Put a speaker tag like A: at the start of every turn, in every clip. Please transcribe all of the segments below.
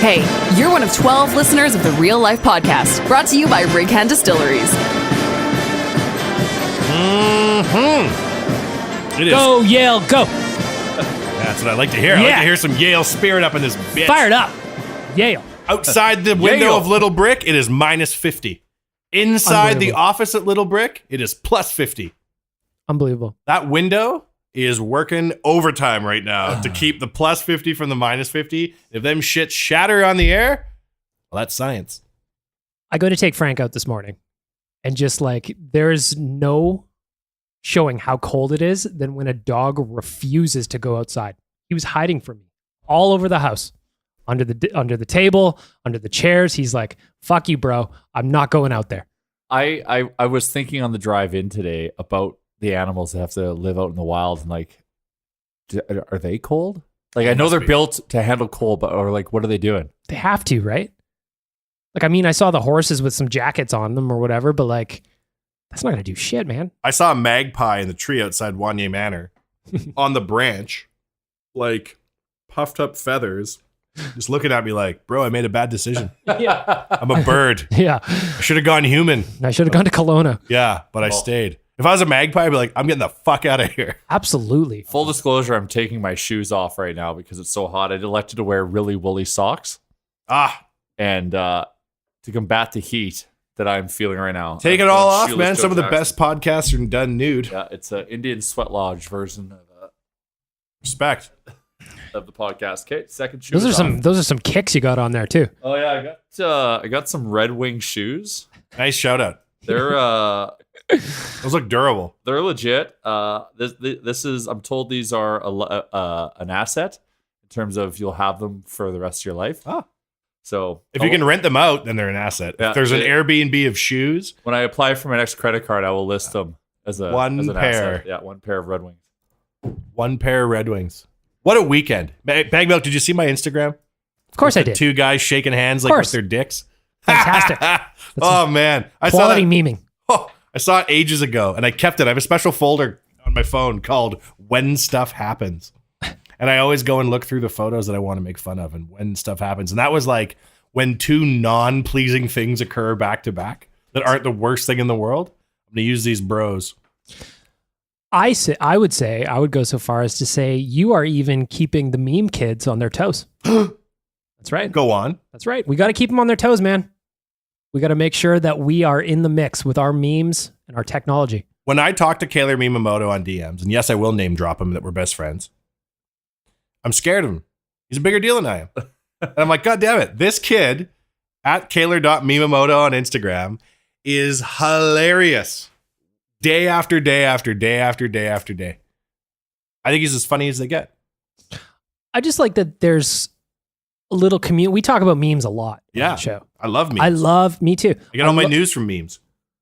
A: Hey, you're one of 12 listeners of the Real Life Podcast, brought to you by Rig Hand Distilleries.
B: It is.
C: Go, Yale, go.
B: That's what I like to hear. I like to hear some Yale spirit up in this bitch.
C: Fired up. Yale.
B: Outside the window of Little Brick, it is minus 50. Inside the office at Little Brick, it is plus 50.
C: Unbelievable.
B: That window is working overtime right now to keep the plus 50 from the minus 50. If them shits shatter on the air, well, that's science.
C: I go to take Frank out this morning, and just like, there's no showing how cold it is than when a dog refuses to go outside. He was hiding from me all over the house, under the table, under the chairs. He's like, fuck you, bro. I'm not going out there.
D: I was thinking on the drive in today about the animals that have to live out in the wild, and like, are they cold? Like, I know they're built to handle cold, but or like, what are they doing?
C: They have to, right? Like, I mean, I saw the horses with some jackets on them or whatever, but like, that's not going to do shit, man.
B: I saw a magpie in the tree outside Wanye Manor on the branch, like puffed up feathers, just looking at me like, bro, I made a bad decision.
C: Yeah.
B: I'm a bird.
C: Yeah.
B: I should have gone human.
C: I should have gone to Kelowna.
B: Yeah, but I stayed. If I was a magpie, I'd be like, I'm getting the fuck out of here.
C: Absolutely.
D: Full disclosure, I'm taking my shoes off right now because it's so hot. I elected to wear really woolly socks. And to combat the heat that I'm feeling right now.
B: Take it all off, man. Some of the best podcasts are done nude.
D: Yeah, it's an Indian Sweat Lodge version of
B: Respect.
D: Of the podcast. Okay, second shoes.
C: Those are some kicks you got on there too.
D: Oh yeah, I got some Red Wing shoes.
B: Nice shout out.
D: They're
B: those look durable.
D: They're legit. This is, I'm told these are an asset in terms of you'll have them for the rest of your life. So
B: if you can rent them out, then they're an asset.
D: Yeah,
B: if there's an Airbnb of shoes,
D: when I apply for my next credit card, I will list them as an
B: pair.
D: Asset. Yeah, one pair of Red Wings.
B: One pair of Red Wings. What a weekend. Bag Milk, did you see my Instagram?
C: Of course I did.
B: Two guys shaking hands like with their dicks.
C: Fantastic.
B: Oh man. I
C: quality
B: saw that.
C: memeing.
B: Oh, I saw it ages ago and I kept it. I have a special folder on my phone called When Stuff Happens. And I always go and look through the photos that I want to make fun of and when stuff happens. And that was like when two non-pleasing things occur back to back that aren't the worst thing in the world. I'm going to use these bros.
C: I would go so far as to say you are even keeping the meme kids on their toes. That's right.
B: Go on.
C: That's right. We got to keep them on their toes, man. We got to make sure that we are in the mix with our memes and our technology.
B: When I talk to Kaylor Mimamoto on DMs, and yes, I will name drop him that we're best friends, I'm scared of him. He's a bigger deal than I am. And I'm like, God damn it. This kid at Kaylor.Mimamoto on Instagram is hilarious. Day after day after day after day after day. I think he's as funny as they get.
C: I just like that there's a little community. We talk about memes a lot on the show.
B: I love memes.
C: Me too.
B: I get all my news from memes.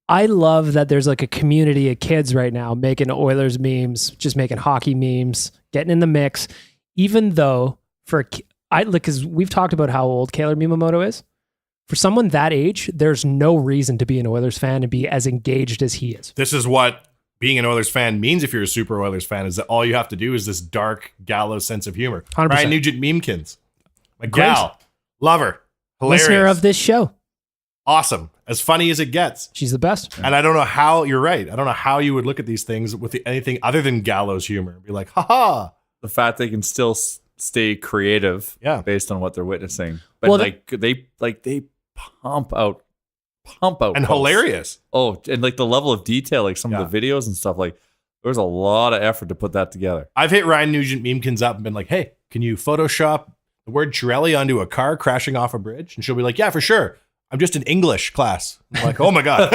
C: I love that there's like a community of kids right now making Oilers memes, just making hockey memes, getting in the mix. Even though because we've talked about how old Kaylor Mimamoto is. For someone that age, there's no reason to be an Oilers fan and be as engaged as he is.
B: This is what being an Oilers fan means if you're a super Oilers fan, is that all you have to do is this dark, gallows sense of humor.
C: 100%.
B: Ryan Nugent Memekins. My gal. Love her. Hilarious.
C: Listener of this show.
B: Awesome. As funny as it gets.
C: She's the best.
B: And I don't know how, you're right. I don't know how you would look at these things with anything other than gallows humor and be like, haha.
D: The fact they can still stay creative based on what they're witnessing. But they pump out
B: and
D: posts.
B: Hilarious.
D: Oh, and like the level of detail, like some of the videos and stuff, like there's a lot of effort to put that together.
B: I've hit Ryan Nugent Memekins up and been like, hey, can you Photoshop the word Chiarelli onto a car crashing off a bridge? And she'll be like, yeah, for sure. I'm just in English class. I'm like, oh my God.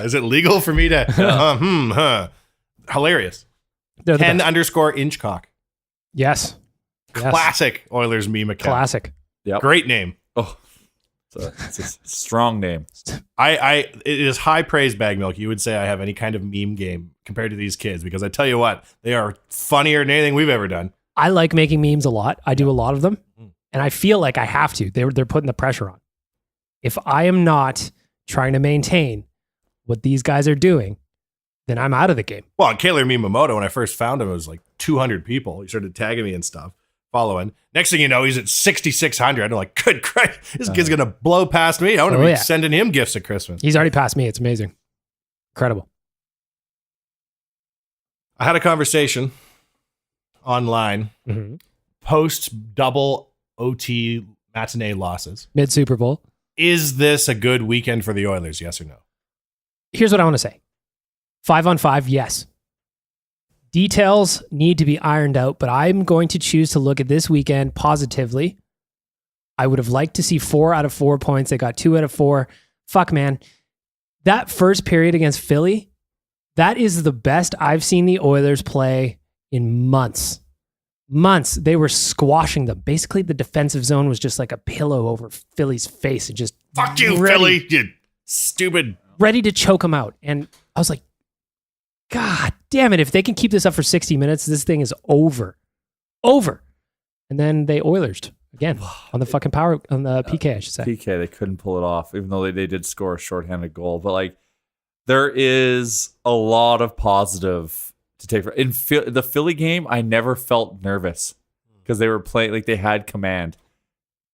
B: Is it legal for me to? Hilarious. 10_Inchcock.
C: Yes.
B: Classic Oilers meme account.
C: Classic.
D: Yep.
B: Great name.
D: Oh, it's a strong name.
B: It is high praise, Bag Milk. You would say I have any kind of meme game compared to these kids, because I tell you what, they are funnier than anything we've ever done.
C: I like making memes a lot. I do a lot of them, and I feel like I have to. They're putting the pressure on. If I am not trying to maintain what these guys are doing, then I'm out of the game.
B: Well, Kaylor Mimamoto, when I first found him, it was like 200 people. He started tagging me and stuff. following. Next thing you know, he's at 6,600. I'm like, good Christ, this kid's going to blow past me. I want to be sending him gifts at Christmas.
C: He's already passed me. It's amazing. Incredible.
B: I had a conversation online post double OT matinee losses.
C: Mid Super Bowl.
B: Is this a good weekend for the Oilers? Yes or no?
C: Here's what I want to say. 5-on-5, yes. Details need to be ironed out, but I'm going to choose to look at this weekend positively. I would have liked to see 4 out of 4 points. They got 2 out of 4. Fuck, man. That first period against Philly, that is the best I've seen the Oilers play in months. Months. They were squashing them. Basically, the defensive zone was just like a pillow over Philly's face and just
B: fuck you, Philly, you stupid.
C: Ready to choke them out. And I was like, God damn it. If they can keep this up for 60 minutes, this thing is over. Over. And then they Oilersed again on the fucking power, on the PK, I should say.
D: PK, they couldn't pull it off, even though they did score a shorthanded goal. But like, there is a lot of positive to take. In the Philly game, I never felt nervous because they were playing, like they had command.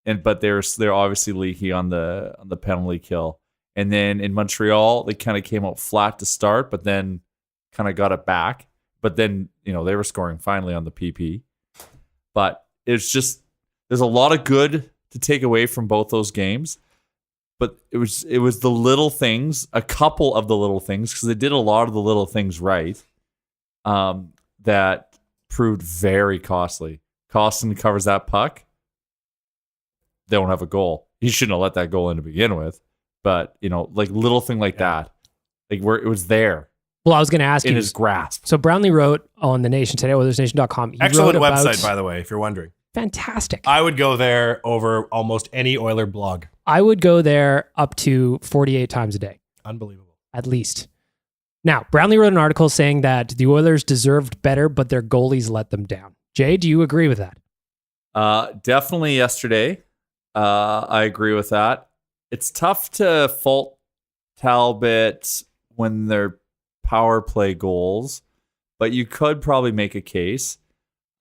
D: But they're obviously leaky on the penalty kill. And then in Montreal, they kind of came out flat to start, but then kind of got it back. But then, they were scoring finally on the PP. But it's just, there's a lot of good to take away from both those games. But it was the little things, a couple of the little things, because they did a lot of the little things right, that proved very costly. Kostin covers that puck. They don't have a goal. He shouldn't have let that goal in to begin with. But, like little thing like that, like where it was there.
C: Well, I was going to ask you.
D: In his grasp.
C: So Brownlee wrote on the Nation today, Oilersnation.com.
B: Excellent website, by the way, if you're wondering.
C: Fantastic.
B: I would go there over almost any Oiler blog.
C: I would go there up to 48 times a day.
B: Unbelievable.
C: At least. Now, Brownlee wrote an article saying that the Oilers deserved better, but their goalies let them down. Jay, do you agree with that?
D: Definitely yesterday. I agree with that. It's tough to fault Talbot when they're power play goals, but you could probably make a case.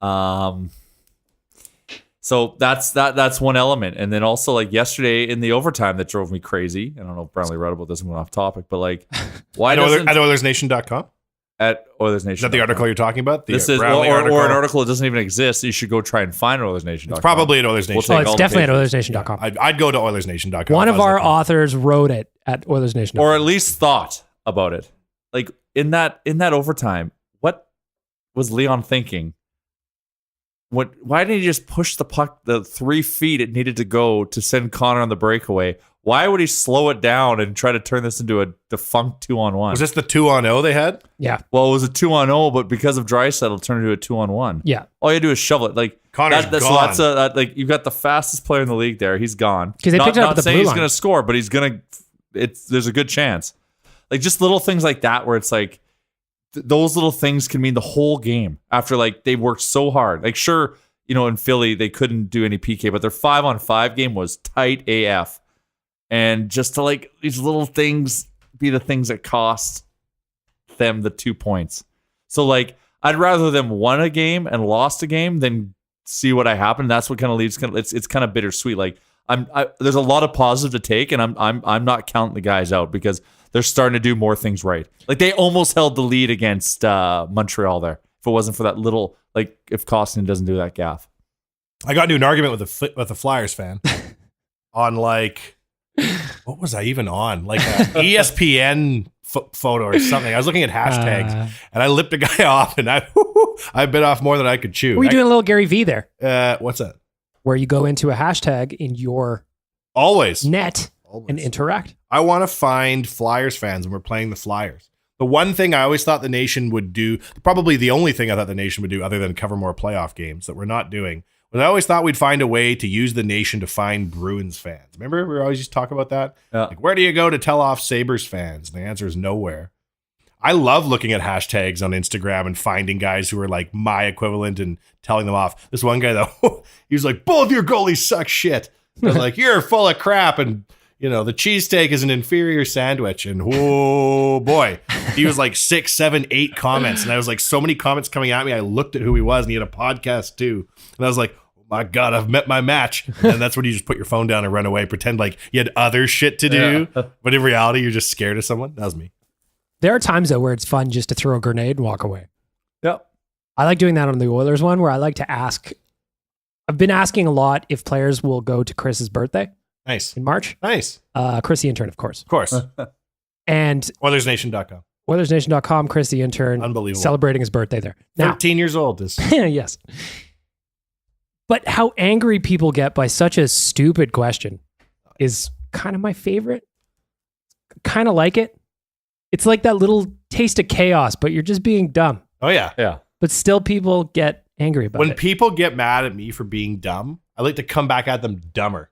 D: So that's one element. And then also like yesterday in the overtime that drove me crazy. I don't know if Brownlee wrote about this and went off topic, but like why
B: at Oilersnation.com?
D: At Oilersnation.
B: Is that the article you're talking about?
D: This is or an article that doesn't even exist. You should go try and find Oilersnation.com.
B: It's probably at Oilersnation.
C: It's definitely at Oilersnation.com.
B: I'd go to Oilersnation.com.
C: One of our authors wrote it at Oilersnation.com.
D: Or at least thought about it. Like in that overtime, what was Leon thinking? Why didn't he just push the puck the 3 feet it needed to go to send Connor on the breakaway? Why would he slow it down and try to turn this into a defunct 2-on-1?
B: Was this the 2-on-0 they had?
C: Yeah.
D: Well, it was a 2-on-0, but because of Draisaitl, it turned into a 2-on-1.
C: Yeah.
D: All you do is shovel it. Like
B: Connor's gone.
D: So that's like you've got the fastest player in the league there. He's gone.
C: Because they picked it up at the blue line.
D: He's going to score, but there's a good chance. Like just little things like that where it's like those little things can mean the whole game after like they worked so hard. Like sure, in Philly they couldn't do any PK, but their 5-on-5 game was tight AF. And just to like these little things be the things that cost them the 2 points. So like I'd rather them won a game and lost a game than see what happened. That's what kind of leaves. It's kind of bittersweet. Like there's a lot of positive to take, and I'm not counting the guys out because they're starting to do more things right. Like they almost held the lead against Montreal there. If it wasn't for that little, like if Kostin doesn't do that gaff. I
B: got into an argument with a Flyers fan on like. What was I even on? Like an ESPN photo or something. I was looking at hashtags and I lipped a guy off and I bit off more than I could chew.
C: Were you doing a little Gary V there?
B: What's that?
C: Where you go into a hashtag in your net and interact.
B: I want to find Flyers fans when we're playing the Flyers. The one thing I always thought the Nation would do, probably the only thing I thought the Nation would do other than cover more playoff games that we're not doing, but I always thought we'd find a way to use the Nation to find Bruins fans. Remember, we always used to talk about that?
D: Yeah.
B: Like, where do you go to tell off Sabres fans? And the answer is nowhere. I love looking at hashtags on Instagram and finding guys who are like my equivalent and telling them off. This one guy, though, he was like, both your goalies suck shit. I was like, you're full of crap. And, the cheesesteak is an inferior sandwich. And, oh, boy. He was like 6, 7, 8 comments. And I was like, so many comments coming at me. I looked at who he was and he had a podcast too. And I was like, my God, I've met my match. And that's when you just put your phone down and run away, pretend like you had other shit to do.
D: Yeah.
B: But in reality, you're just scared of someone. That was me.
C: There are times though where it's fun just to throw a grenade and walk away.
D: Yep.
C: I like doing that on the Oilers one where I like to ask. I've been asking a lot if players will go to Chris's birthday
B: Nice.
C: in March.
B: Nice.
C: Chris the intern, of course.
B: Of course.
C: And
B: Oilersnation.com.
C: Oilersnation.com, Chris the intern,
B: Unbelievable.
C: celebrating his birthday there. Now,
B: 13 years old. Is
C: yes. But how angry people get by such a stupid question is kind of my favorite. Kind of like it. It's like that little taste of chaos, but you're just being dumb.
B: Oh, yeah.
D: Yeah.
C: But still people get angry about
B: When
C: it.
B: people get mad at me for being dumb, I like to come back at them dumber.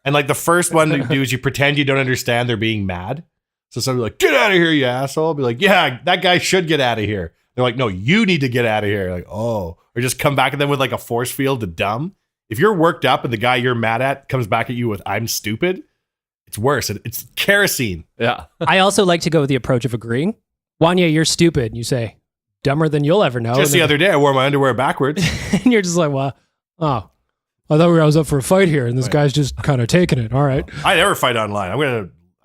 B: And like the first one to do is you pretend you don't understand they're being mad. So somebody's like, get out of here, you asshole. I'll be like, yeah, that guy should get out of here. They're like, no, you need to get out of here. Like, oh. Or just come back at them with like a force field to dumb. If you're worked up and the guy you're mad at comes back at you with, I'm stupid, it's worse. It's kerosene.
D: Yeah.
C: I also like to go with the approach of agreeing. Wanya, you're stupid. And you say, dumber than you'll ever know.
B: Just
C: and
B: the other day, I wore my underwear backwards.
C: and you're just like, well, oh, I thought I was up for a fight here, and this
B: Right.
C: guy's just kind of taking it. All right.
B: I never fight online.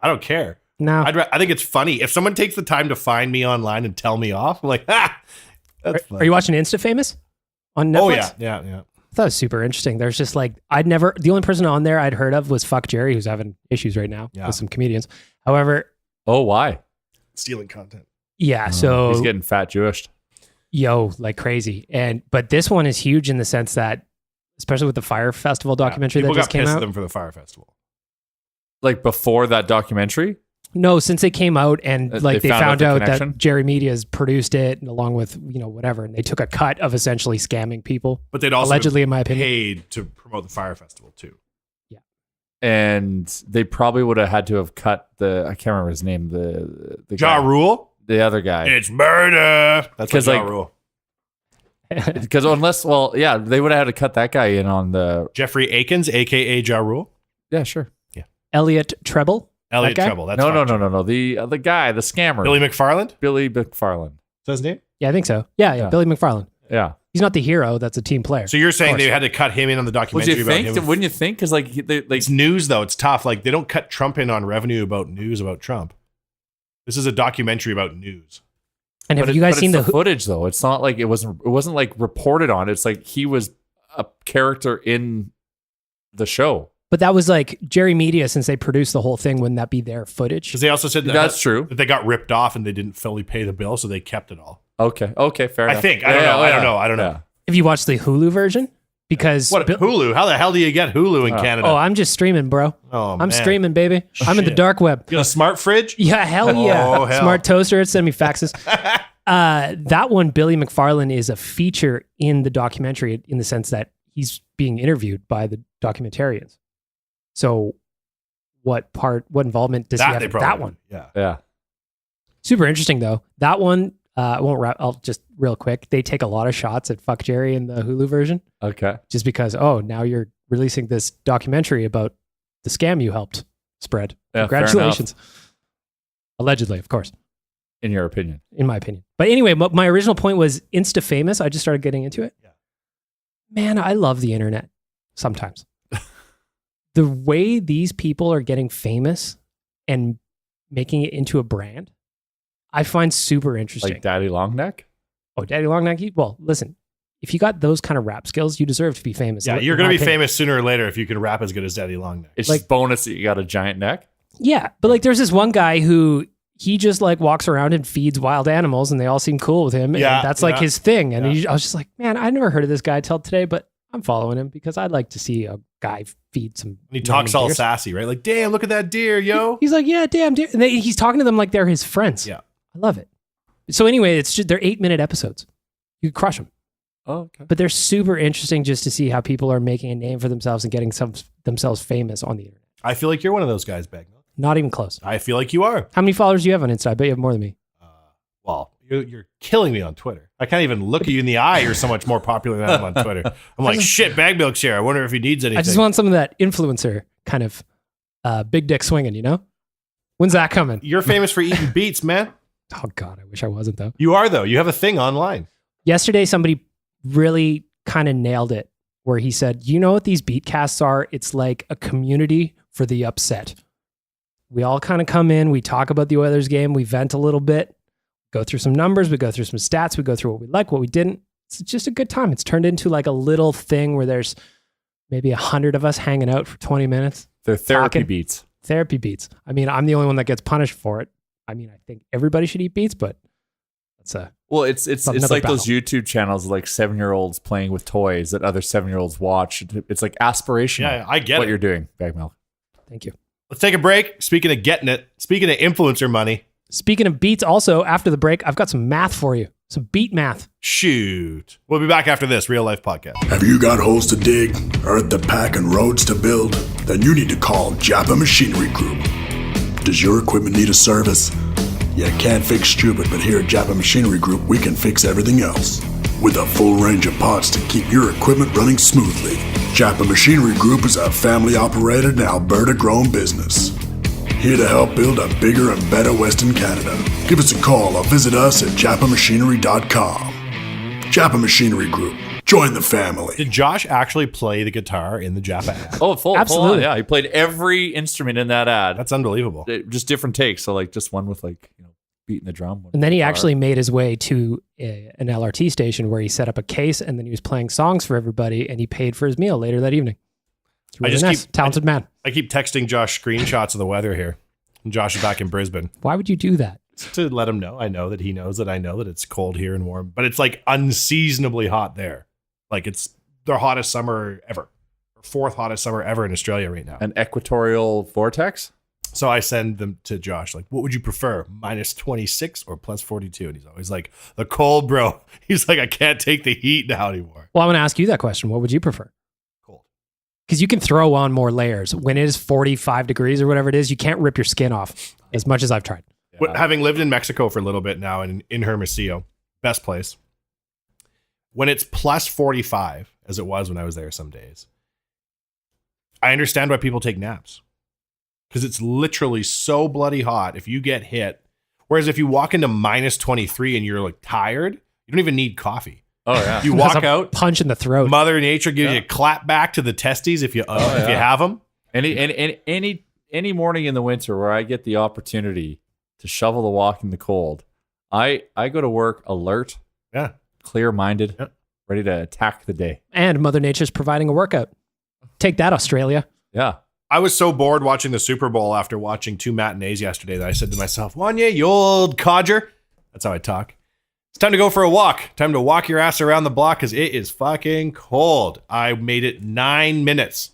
B: I don't care.
C: Now,
B: I think it's funny. If someone takes the time to find me online and tell me off, I'm like, that's fun.
C: are you watching Insta Famous on Netflix?
B: Oh, yeah. Yeah.
C: I thought it was super interesting. There's just like, the only person on there I'd heard of was Fuck Jerry, who's having issues right now
B: Yeah.
C: with some comedians. However,
D: Oh, why?
B: Stealing content.
C: yeah, so
D: He's getting fat Jewish.
C: like crazy. But this one is huge in the sense that, especially with the Fire Festival documentary
B: People
C: that just
B: got
C: came
B: pissed
C: out.
B: at them for the Fire Festival.
D: Like before that documentary?
C: No, since they came out and like they found
D: the
C: out
D: connection?
C: that Jerry Media's produced it and along with, whatever, and they took a cut of essentially scamming people.
B: But they'd also
C: Allegedly, in my opinion.
B: paid to promote the Fire Festival too.
D: And they probably would have had to have cut I can't remember his name, the
B: Ja
D: guy,
B: Rule?
D: the other guy.
B: It's murder. That's
D: Because,
B: like Ja
D: like-
B: Rule.
D: Because they would have had to cut that guy in on the.
B: Jeffrey Akins, a.k.a. Ja Rule.
D: Yeah, sure.
C: Elliot Treble.
B: Elliot
C: That guy?
B: Treble. That's
D: No.
B: fine.
D: The guy, the scammer,
B: Billy McFarland? Is
D: Billy McFarland.
B: that his name?
C: Yeah, I think so. Yeah,
D: Yeah.
C: Billy McFarland.
D: Yeah.
C: He's not the hero. That's a team player.
B: So you're saying
C: course.
B: they had to cut him in on the
D: Would
B: documentary
D: you
B: about
D: think?
B: him?
D: Wouldn't you think? Because like
B: It's news, though. It's tough. Like, they don't cut Trump in on revenue about news about Trump. This is a documentary about news.
C: And have you guys seen
D: the
C: the
D: footage though? It's not like it wasn't like reported on. It's like he was a character in the show.
C: But that was like Jerry Media, since they produced the whole thing, wouldn't that be their footage?
B: Because they also said
D: That's true.
B: that they got ripped off and they didn't fully pay the bill, so they kept it all.
D: Okay, fair
B: I
D: enough.
B: think. I don't know.
D: Yeah.
C: Have you watched the Hulu version? Because
B: What, Hulu? How the hell do you get Hulu in Canada?
C: I'm just streaming, bro.
B: Oh,
C: I'm
B: man.
C: streaming, baby. I'm in the
B: Shit.
C: dark web.
B: You got a smart fridge?
C: Yeah, hell yeah.
B: Oh, hell.
C: Smart toaster. Send me faxes. That one, Billy McFarland, is a feature in the documentary in the sense that he's being interviewed by the documentarians. So what involvement does he have
B: they
C: in
B: probably
C: that one?
B: Yeah.
D: Yeah.
C: Super interesting though. That one, I won't wrap. I'll just real quick. They take a lot of shots at Fuck Jerry in the Hulu version,
D: Okay.
C: just because. Oh, now you're releasing this documentary about the scam you helped spread.
D: Yeah, fair
C: Congratulations. Allegedly, of course,
D: In your opinion.
C: in my opinion. But anyway, my original point was Insta Famous. I just started getting into it.
B: Yeah.
C: Man, I love the internet. Sometimes the way these people are getting famous and making it into a brand, I find super interesting.
D: Like Daddy Longneck?
C: Oh, Daddy Long Neck. Well, listen, if you got those kind of rap skills, you deserve to be famous.
B: Yeah,
C: in
B: you're
C: my
B: going to be
C: opinion.
B: famous sooner or later if you can rap as good as Daddy Longneck.
D: It's
C: Like-
D: just bonus that you got a giant neck.
C: Yeah, but like there's this one guy who he just like walks around and feeds wild animals and they all seem cool with him.
B: Yeah,
C: And that's like
B: yeah.
C: his thing. And
B: Yeah.
C: I was just like, man, I never heard of this guy till today, but I'm following him because I'd like to see a guy feed some.
B: And he talks
C: random
B: all
C: deers.
B: sassy, right? Like, damn, look at that deer, yo.
C: He's like, yeah, damn, deer. And he's talking to them like they're his friends.
B: Yeah.
C: I love it. So anyway, it's just, they're 8-minute episodes. You can crush them.
D: Oh, okay.
C: But they're super interesting just to see how people are making a name for themselves and getting themselves famous on the internet.
B: I feel like you're one of those guys, Bagno.
C: Not even close.
B: I feel like you are.
C: How many followers do you have on Insta? I bet you have more than me.
B: Well, you're killing me on Twitter. I can't even look at you in the eye. You're so much more popular than I am on Twitter. I'm like, shit, Bag Milk's here. I wonder if he needs anything.
C: I just want some of that influencer kind of big dick swinging, you know? When's that coming?
B: You're famous for eating beets, man.
C: Oh, God, I wish I wasn't, though.
B: You are, though. You have a thing online.
C: Yesterday, somebody really kind of nailed it where he said, you know what these beatcasts are? It's like a community for the upset. We all kind of come in, we talk about the Oilers game, we vent a little bit, go through some numbers, we go through some stats, we go through what we like, what we didn't. It's just a good time. It's turned into like a little thing where there's maybe 100 of us hanging out for 20 minutes.
D: They're therapy
C: talking.
D: beats.
C: Therapy beats. I mean, I'm the only one that gets punished for it. I mean, I think everybody should eat beets, but that's a
D: Well, it's
C: another
D: like those
C: battle.
D: YouTube channels like 7-year-olds playing with toys that other 7-year-olds watch. It's like aspirational.
B: Yeah, I get
D: what
B: it.
D: you're doing, Bag Milk.
C: Thank you.
B: Let's take a break. Speaking of getting it, speaking of influencer money,
C: Speaking of beats, also after the break, I've got some math for you. Some beat math.
B: shoot. We'll be back after this Real Life Podcast.
E: Have you got holes to dig, earth to pack, and roads to build? Then you need to call Japa Machinery Group. Does your equipment need a service? You can't fix stupid, but here at Japa Machinery Group, we can fix everything else. With a full range of parts to keep your equipment running smoothly. Japa Machinery Group is a family-operated and Alberta-grown business. Here to help build a bigger and better Western Canada. Give us a call or visit us at japamachinery.com. Japa Machinery Group. Join the family.
B: Did Josh actually play the guitar in the Japa ad?
D: Oh, full
C: Absolutely.
D: on, yeah. He played every instrument in that ad.
B: That's unbelievable.
D: Just different takes. So like just one with like, beating the drum. one
C: And then he
D: with guitar.
C: actually made his way to an LRT station where he set up a case and then he was playing songs for everybody and he paid for his meal later that evening. It's really
B: just
C: nice. Talented man.
B: I keep texting Josh screenshots of the weather here. And Josh is back in Brisbane.
C: Why would you do that?
B: To let him know. I know that he knows that I know that it's cold here and warm, but it's like unseasonably hot there. Like it's their hottest summer ever. Or fourth hottest summer ever in Australia right now.
D: An equatorial vortex.
B: So I send them to Josh, like, what would you prefer? Minus 26 or plus 42? And he's always like, the cold, bro. He's like, I can't take the heat now anymore.
C: Well, I'm going to ask you that question. What would you prefer?
B: Cold.
C: Because you can throw on more layers. When it is 45 degrees or whatever it is, you can't rip your skin off as much as I've tried.
B: But having lived in Mexico for a little bit now and in Hermosillo, best place. When it's plus 45, as it was when I was there some days, I understand why people take naps. Because it's literally so bloody hot if you get hit. Whereas if you walk into minus 23 and you're like tired, you don't even need coffee.
D: Oh yeah.
B: You
C: That's
B: walk
C: a
B: out,
C: punch in the throat.
B: Mother Nature gives you a clap back to the testes if you if you have them.
D: Any morning in the winter where I get the opportunity to shovel the walk in the cold, I go to work alert,
B: Yeah.
D: clear-minded,
B: Yeah.
D: ready to attack the day.
C: And Mother Nature's providing a workout. Take that, Australia.
D: Yeah.
B: I was so bored watching the Super Bowl after watching 2 matinees yesterday that I said to myself, Wanya, you old codger. That's how I talk. It's time to go for a walk. Time to walk your ass around the block because it is fucking cold. I made it 9 minutes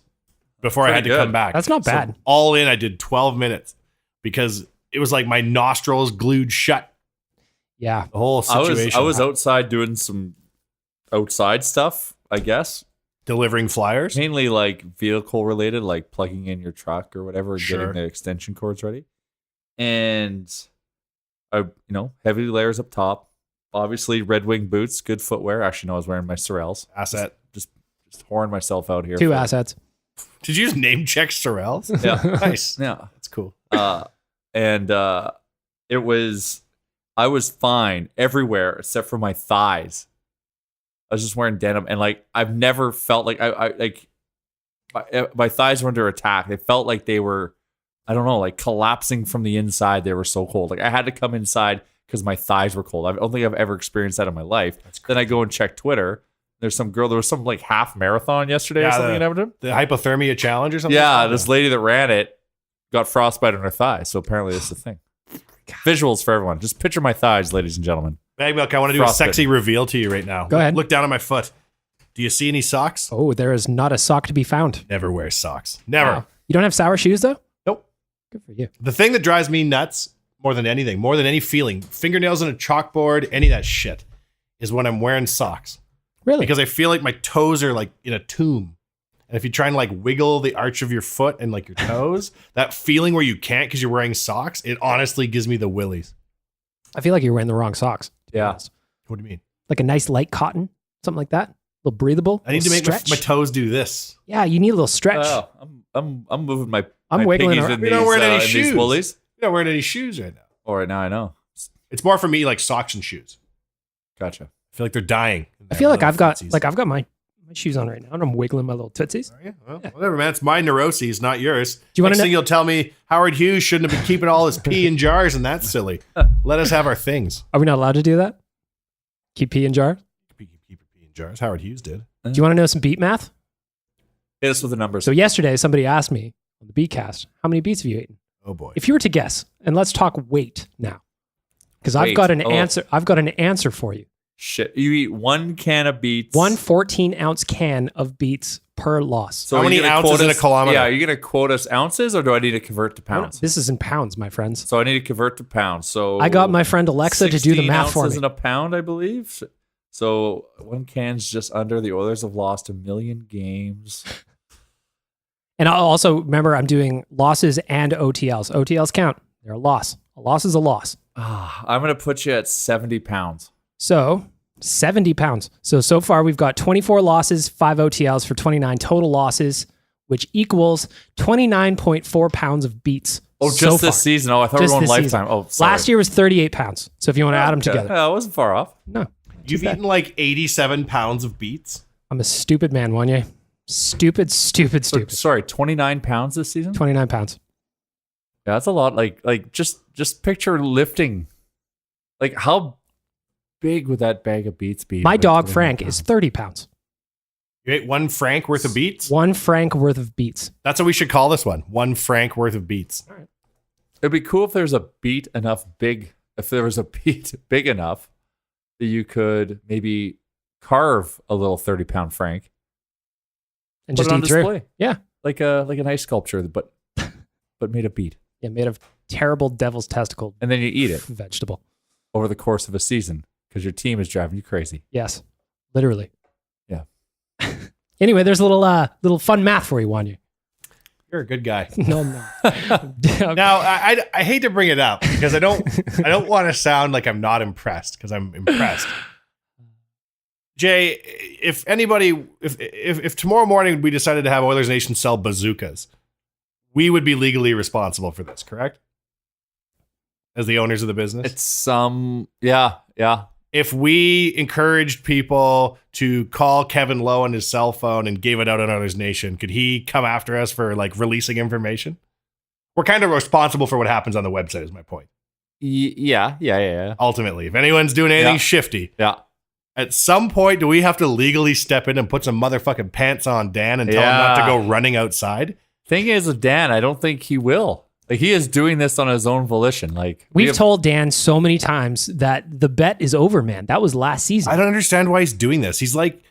B: before I had to
D: Pretty good.
B: come back.
C: That's not bad.
B: So all in, I did 12 minutes because it was like my nostrils glued shut.
C: Yeah.
B: The whole situation.
D: I was outside doing some outside stuff, I guess.
B: delivering flyers.
D: Mainly like vehicle related, like plugging in your truck or whatever, and
B: Sure.
D: getting the extension cords ready. And heavy layers up top. Obviously, Red Wing boots, good footwear. Actually, no, I was wearing my Sorels.
B: Asset.
D: Just whoring myself out here.
C: Two
D: for-
C: assets.
B: Did you just name check Sorels?
D: Yeah.
B: Nice.
D: Yeah.
B: That's cool.
D: I was fine everywhere except for my thighs. I was just wearing denim, and like I've never felt like my thighs were under attack. They felt like they were, I don't know, like collapsing from the inside. They were so cold. Like I had to come inside because my thighs were cold. I don't think I've ever experienced that in my life. Then I go and check Twitter. There was some like half marathon yesterday or something in Edmonton.
B: The hypothermia challenge or something?
D: Yeah, this lady that ran it got frostbite on her thigh. So apparently that's the thing. Visuals for everyone. Just picture my thighs, ladies and gentlemen.
B: Bag Milk, I want to do a
D: Frostbite.
B: sexy reveal to you right now.
C: Go ahead.
B: Look down at my foot. Do you see any socks?
C: Oh, there is not a sock to be found.
B: Never wear socks. Never.
C: Wow. You don't have sour shoes, though?
B: Nope.
C: Good for you.
B: The thing that drives me nuts more than anything, more than any feeling, fingernails on a chalkboard, any of that shit, is when I'm wearing socks.
C: Really?
B: Because I feel like my toes are like in a tomb. And if you try and like wiggle the arch of your foot and like your toes, that feeling where you can't because you're wearing socks, it honestly gives me the willies.
C: I feel like you're wearing the wrong socks. to be
D: Yeah.
C: honest.
B: What do you mean?
C: Like a nice light cotton, something like that. A little breathable.
B: I need to
C: little
B: make
C: stretch.
B: my toes do this.
C: Yeah, you need a little stretch.
D: Oh, I'm moving my.
C: I'm
D: my
C: wiggling
D: piggies
C: around.
D: in
B: You're
D: these,
B: not wearing any
D: in these
B: shoes.
D: woolies.
B: You're not wearing any shoes right now.
D: Oh, right now I know.
B: It's more for me like socks and shoes.
D: Gotcha.
B: I feel like they're dying.
C: I feel like I've got my my shoes on right now, and I'm wiggling my little tootsies.
B: Are you? Well, whatever, man. It's my neuroses, not yours.
C: Do you wanna
B: Next
C: know-
B: thing you'll tell me Howard Hughes shouldn't have been keeping all his pee in jars, and that's silly. Let us have our things.
C: Are we not allowed to do that? Keep pee in jar?
B: Keep your pee in jars. Howard Hughes did.
C: Do you want to know some beat math?
D: Hit us with the numbers.
C: So yesterday, somebody asked me on the Beatcast, how many beats have you eaten?
B: Oh boy.
C: If you were to guess, and let's talk weight now, because I've
D: Weight.
C: got an
D: Oh.
C: answer. I've got an answer for you.
D: Shit. You eat 1 can of beets.
C: One 14-ounce can of beets per loss.
D: So
B: How
D: are you
B: many
D: gonna
B: ounces
D: quote
B: in a
D: us-
B: kilometer?
D: Yeah, are you going to quote us ounces or do I need to convert to pounds?
C: This is in pounds, my friends.
D: So I need to convert to pounds. So
C: I got my friend Alexa to do the
D: 16
C: math for
D: ounces
C: me.
D: in a pound, I believe. So 1 can's just under. The Oilers have lost 1 million games.
C: And I'll also remember I'm doing losses and OTLs. OTLs count. They're a loss. A loss is a loss.
D: I'm going to put you at 70 pounds.
C: So 70 pounds. So far we've got 24 losses, 5 OTLs for 29 total losses, which equals 29.4 pounds of beets.
D: Oh,
C: so
D: just this
C: far.
D: season. Oh, I thought we
C: Just
D: were on
C: this
D: lifetime.
C: season.
D: Oh, sorry.
C: Last year was 38 pounds. So if you want to add them
D: Okay.
C: together.
D: Yeah, I wasn't far off.
C: No.
B: You've
C: bad.
B: eaten like 87 pounds of beets.
C: I'm a stupid man, Wanye. Stupid.
D: Sorry, 29 pounds this season?
C: 29 pounds.
D: Yeah, that's a lot. Like just picture lifting. Like how big would that bag of beets be?
C: My
D: Like
C: dog
D: 29
C: Frank
D: pounds?
C: is 30 pounds.
B: You ate 1 franc worth of beets?
C: 1 franc worth of beets.
B: That's what we should call this one. 1 franc worth of beets.
D: It'd be cool if there's a beet enough big. If there was a beet big enough that you could maybe carve a little 30-pound Frank
C: And
D: put
C: just
D: it on
C: eat through.
D: display.
C: Yeah.
D: like an ice sculpture, but made of beet,
C: Yeah, made of terrible devil's testicle
D: and then you eat it
C: vegetable.
D: over the course of a season because your team is driving you crazy.
C: Yes. Literally.
D: Yeah.
C: Anyway, there's a little fun math for you, Wanya.
B: You're a good guy.
C: No.
B: Now, I hate to bring it up because I don't want to sound like I'm not impressed because I'm impressed. Jay, if anybody, if tomorrow morning we decided to have Oilers Nation sell bazookas, we would be legally responsible for this, correct? As the owners of the business?
D: It's yeah.
B: If we encouraged people to call Kevin Lowe on his cell phone and gave it out on Oilers Nation, could he come after us for like releasing information? We're kind of responsible for what happens on the website, is my point.
D: Yeah.
B: Ultimately, if anyone's doing anything
D: Yeah.
B: shifty,
D: Yeah.
B: at some point, do we have to legally step in and put some motherfucking pants on Dan and tell him not to
D: Yeah.
B: go running outside?
D: Thing is with Dan, I don't think he will. Like he is doing this on his own volition. Like
C: We've told Dan so many times that the bet is over, man. That was last season.
B: I don't understand why he's doing this. He's like,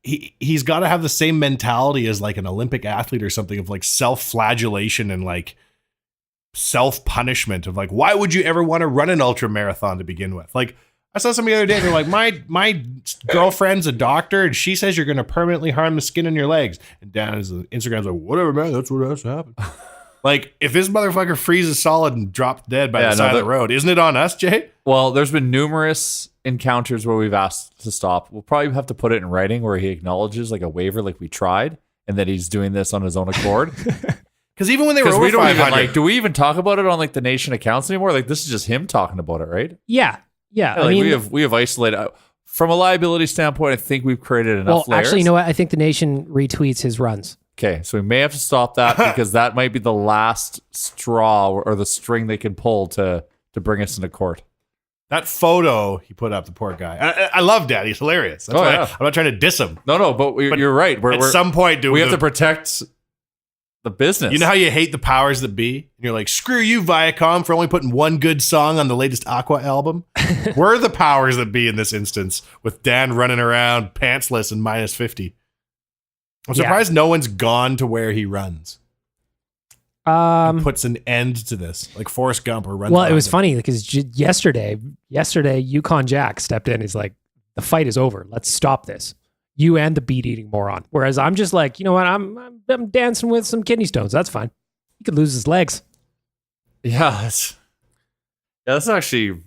B: he's got to have the same mentality as like an Olympic athlete or something of like self-flagellation and like self-punishment of like, why would you ever want to run an ultra marathon to begin with? Like I saw somebody the other day, they're like, my girlfriend's a doctor and she says you're going to permanently harm the skin in your legs. And Dan is Instagram's like, whatever, man, that's what has to happen. Like if this motherfucker freezes solid and drops dead by the side of the road, isn't it on us, Jay?
D: Well, there's been numerous encounters where we've asked to stop. We'll probably have to put it in writing where he acknowledges like a waiver, like we tried, and that he's doing this on his own accord.
B: Because even when they were
D: Because
B: over
D: we don't
B: 500,
D: even like, do we even talk about it on like the Nation accounts anymore? Like this is just him talking about it, right?
C: Yeah. I
D: Like
C: mean,
D: we have isolated from a liability standpoint. I think we've created enough layers.
C: actually, you know what? I think the Nation retweets his runs.
D: Okay, so we may have to stop that because that might be the last straw or the string they can pull to bring us into court.
B: that photo he put up, the poor guy. I love Dad. He's hilarious. That's why I'm not trying to diss him.
D: No, but you're right.
B: At some point,
D: we have to protect the business.
B: You know how you hate the powers that be? And you're like, screw you, Viacom, for only putting one good song on the latest Aqua album. We're the powers that be in this instance, with Dan running around pantsless and minus 50. I'm surprised no one's gone to where he runs. Puts an end to this, like Forrest Gump or runs.
C: Well, it was
B: behind
C: funny because yesterday, Yukon Jack stepped in. He's like, the fight is over. Let's stop this. You and the beet eating moron. Whereas I'm just like, you know what? I'm dancing with some kidney stones. That's fine. He could lose his legs.
D: Yeah, that's actually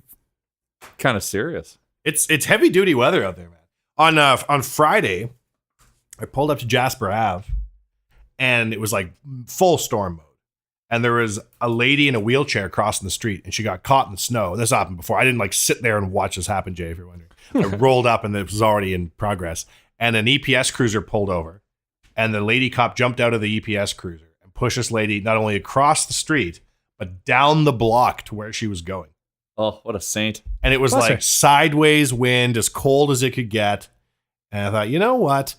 D: kind of serious.
B: It's heavy duty weather out there, man. On Friday, I pulled up to Jasper Ave, and it was like full storm mode. And there was a lady in a wheelchair crossing the street, and she got caught in the snow. This happened before. I didn't like sit there and watch this happen, Jay, if you're wondering. I rolled up, and it was already in progress. and an EPS cruiser pulled over, and the lady cop jumped out of the EPS cruiser and pushed this lady not only across the street, but down the block to where she was going.
D: Oh, what a saint.
B: And it was
C: Bless
B: like
C: her.
B: sideways wind, as cold as it could get. And I thought, you know what?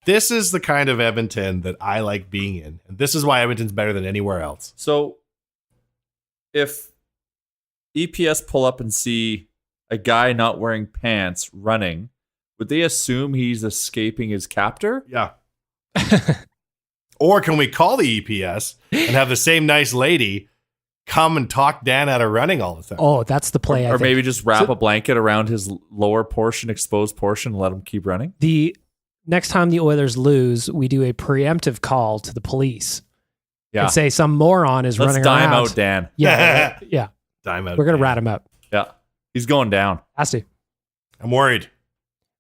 B: This is the kind of Edmonton that I like being in. And this is why Edmonton's better than anywhere else.
D: So if EPS pull up and see a guy not wearing pants running, would they assume he's escaping his captor?
B: Yeah. Or can we call the EPS and have the same nice lady come and talk Dan out of running all the time?
C: Oh, that's the play. I
D: Or
C: think.
D: maybe just wrap a blanket around his lower portion, exposed portion, and let him keep running?
C: The next time the Oilers lose, we do a preemptive call to the police
D: Yeah.
C: and say some moron is
D: Let's
C: running
D: dime
C: around.
D: out Dan.
C: Yeah, yeah.
B: Dime out.
C: We're gonna
B: Dan.
C: rat him out.
D: Yeah. He's going down.
C: Has to.
B: I'm worried.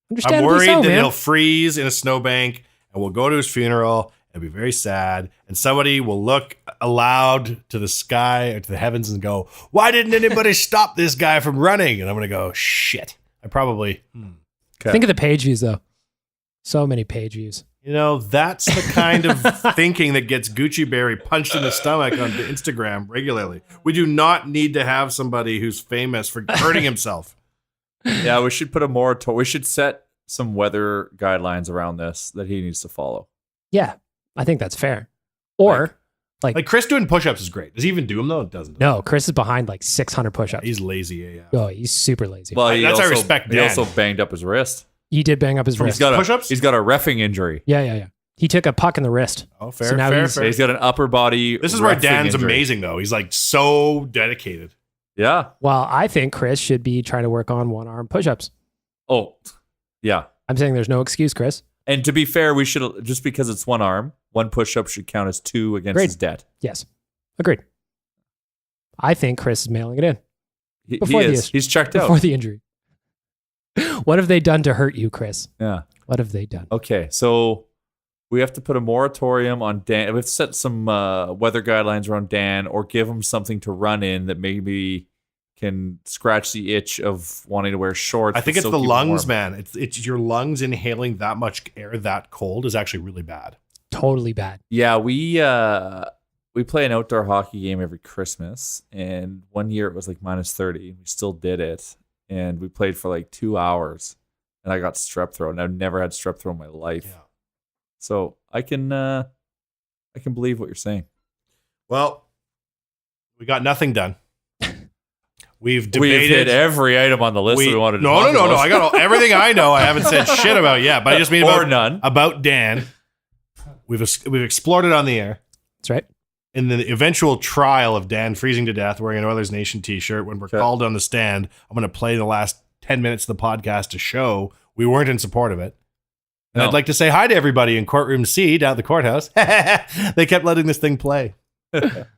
B: I'm
C: Understandably
B: worried
C: so,
B: that
C: man.
B: he'll freeze in a snowbank and we'll go to his funeral and be very sad. And somebody will look aloud to the sky or to the heavens and go, why didn't anybody stop this guy from running? And I'm going to go, shit. I probably,
C: Think of the page views though. So many page views.
B: you know, that's the kind of thinking that gets Gucci Berry punched in the stomach on Instagram regularly. We do not need to have somebody who's famous for hurting himself.
D: Yeah, we should put a moratorium. We should set some weather guidelines around this that he needs to follow.
C: Yeah, I think that's fair. Or
B: Like Chris doing push-ups is great. Does he even do them though? It doesn't.
C: no, Chris is behind like 600 push-ups.
B: He's lazy. Yeah.
C: Oh, he's super lazy.
D: Well, he
B: That's I
D: also,
B: respect
D: He
B: Dan.
D: also banged up his wrist.
C: He did bang up his
B: From
C: wrist.
B: push-ups?
D: He's got a reffing injury.
C: Yeah. He took a puck in the wrist.
B: Oh, fair,
C: So now
B: fair,
C: he's-
B: fair.
D: He's got an upper body.
B: This is where
D: reffing
B: Dan's
D: injury.
B: amazing, though. He's like so dedicated.
D: Yeah.
C: Well, I think Chris should be trying to work on one-arm push-ups.
D: Oh, yeah.
C: I'm saying there's no excuse, Chris.
D: And to be fair, we should, just because it's one arm, one push-up should count as two against
C: Great.
D: his debt.
C: Yes. Agreed. I think Chris is mailing it in
D: He
C: Before the
D: is. He's checked
C: before
D: out.
C: the injury. What have they done to hurt you, Chris?
D: Yeah.
C: What have they done?
D: Okay, so we have to put a moratorium on Dan. We have to set some weather guidelines around Dan, or give him something to run in that maybe can scratch the itch of wanting to wear shorts.
B: I think
D: but
B: it's
D: still
B: the
D: keep him
B: lungs,
D: warm.
B: man. It's your lungs inhaling that much air that cold is actually really bad.
C: Totally bad.
D: Yeah, we play an outdoor hockey game every Christmas, and one year it was like -30, and we still did it, and we played for like 2 hours, and I got strep throat, and I've never had strep throat in my life.
B: Yeah.
D: So I can believe what you're saying.
B: Well, we got nothing done. We've
D: We've
B: debated
D: hit every item on the list that we wanted to
B: no,
D: talk
B: no.
D: about.
B: I got everything I know. I haven't said shit about yet, but I just mean
D: Or
B: about
D: none.
B: about Dan. We've explored it on the air.
C: That's right.
B: In the eventual trial of Dan freezing to death wearing an Oilersnation t-shirt, when we're
D: Okay.
B: called on the stand, I'm going to play the last 10 minutes of the podcast to show we weren't in support of it. And
D: No.
B: I'd like to say hi to everybody in courtroom C down at the courthouse. They kept letting this thing play.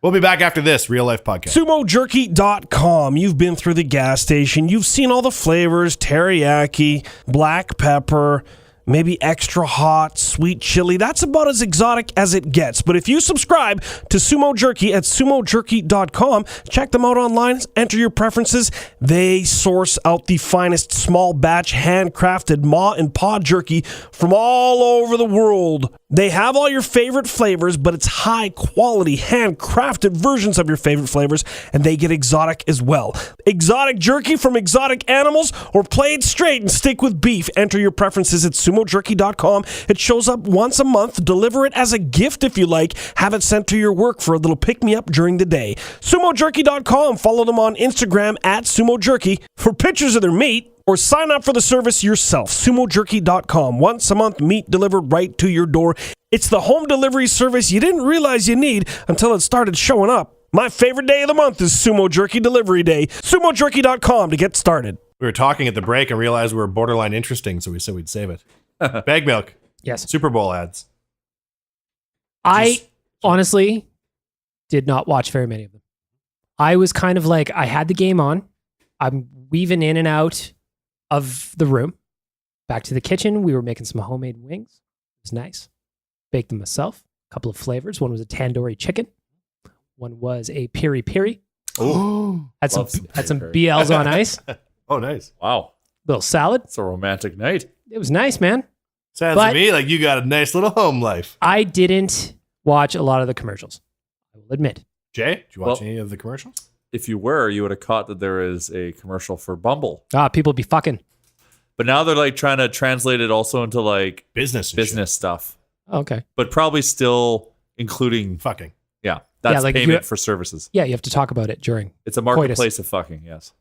B: We'll be back after this real life podcast.
F: SumoJerky.com. You've been through the gas station. You've seen all the flavors, teriyaki, black pepper, maybe extra hot, sweet chili. That's about as exotic as it gets. But if you subscribe to Sumo Jerky at SumoJerky.com, check them out online, enter your preferences. They source out the finest small batch handcrafted maw and paw jerky from all over the world. They have all your favorite flavors, but it's high quality handcrafted versions of your favorite flavors, and they get exotic as well. Exotic jerky from exotic animals, or play it straight and stick with beef. Enter your preferences at SumoJerky.com. It shows up once a month. Deliver it as a gift if you like. Have it sent to your work for a little pick-me-up during the day. SumoJerky.com. Follow them on Instagram at SumoJerky for pictures of their meat, or sign up for the service yourself. SumoJerky.com. Once a month, meat delivered right to your door. It's the home delivery service you didn't realize you need until it started showing up. My favorite day of the month is Sumo Jerky Delivery Day. SumoJerky.com to get started.
B: We were talking at the break and realized we were borderline interesting, so we said we'd save it. Bag milk,
C: Yes.
B: Super Bowl ads.
C: I honestly did not watch very many of them. I was kind of like, I had the game on. I'm weaving in and out of the room. Back to the kitchen. We were making some homemade wings. It was nice. Baked them myself. A couple of flavors. One was a tandoori chicken. One was a piri piri.
B: Oh,
C: Had some
D: Love some
C: had some
D: piri-piri.
C: BLs on ice.
B: oh, nice.
D: Wow.
C: Little salad.
D: It's a romantic night.
C: It was nice, man.
B: Sounds
C: But-
B: to me like you got a nice little home life.
C: I didn't watch a lot of the commercials. I will admit.
B: Jay, did you watch
D: Well-
B: any of the commercials?
D: If you were, you would have caught that there is a commercial for Bumble.
C: People be fucking.
D: But now they're like trying to translate it also into like
B: Business. And
D: business stuff,
C: Oh, okay.
D: but probably still including,
B: shit. Fucking.
D: yeah, that's
C: like
D: payment
C: you-
D: for services.
C: Yeah, you have to talk about it during.
D: It's a marketplace of fucking, yes.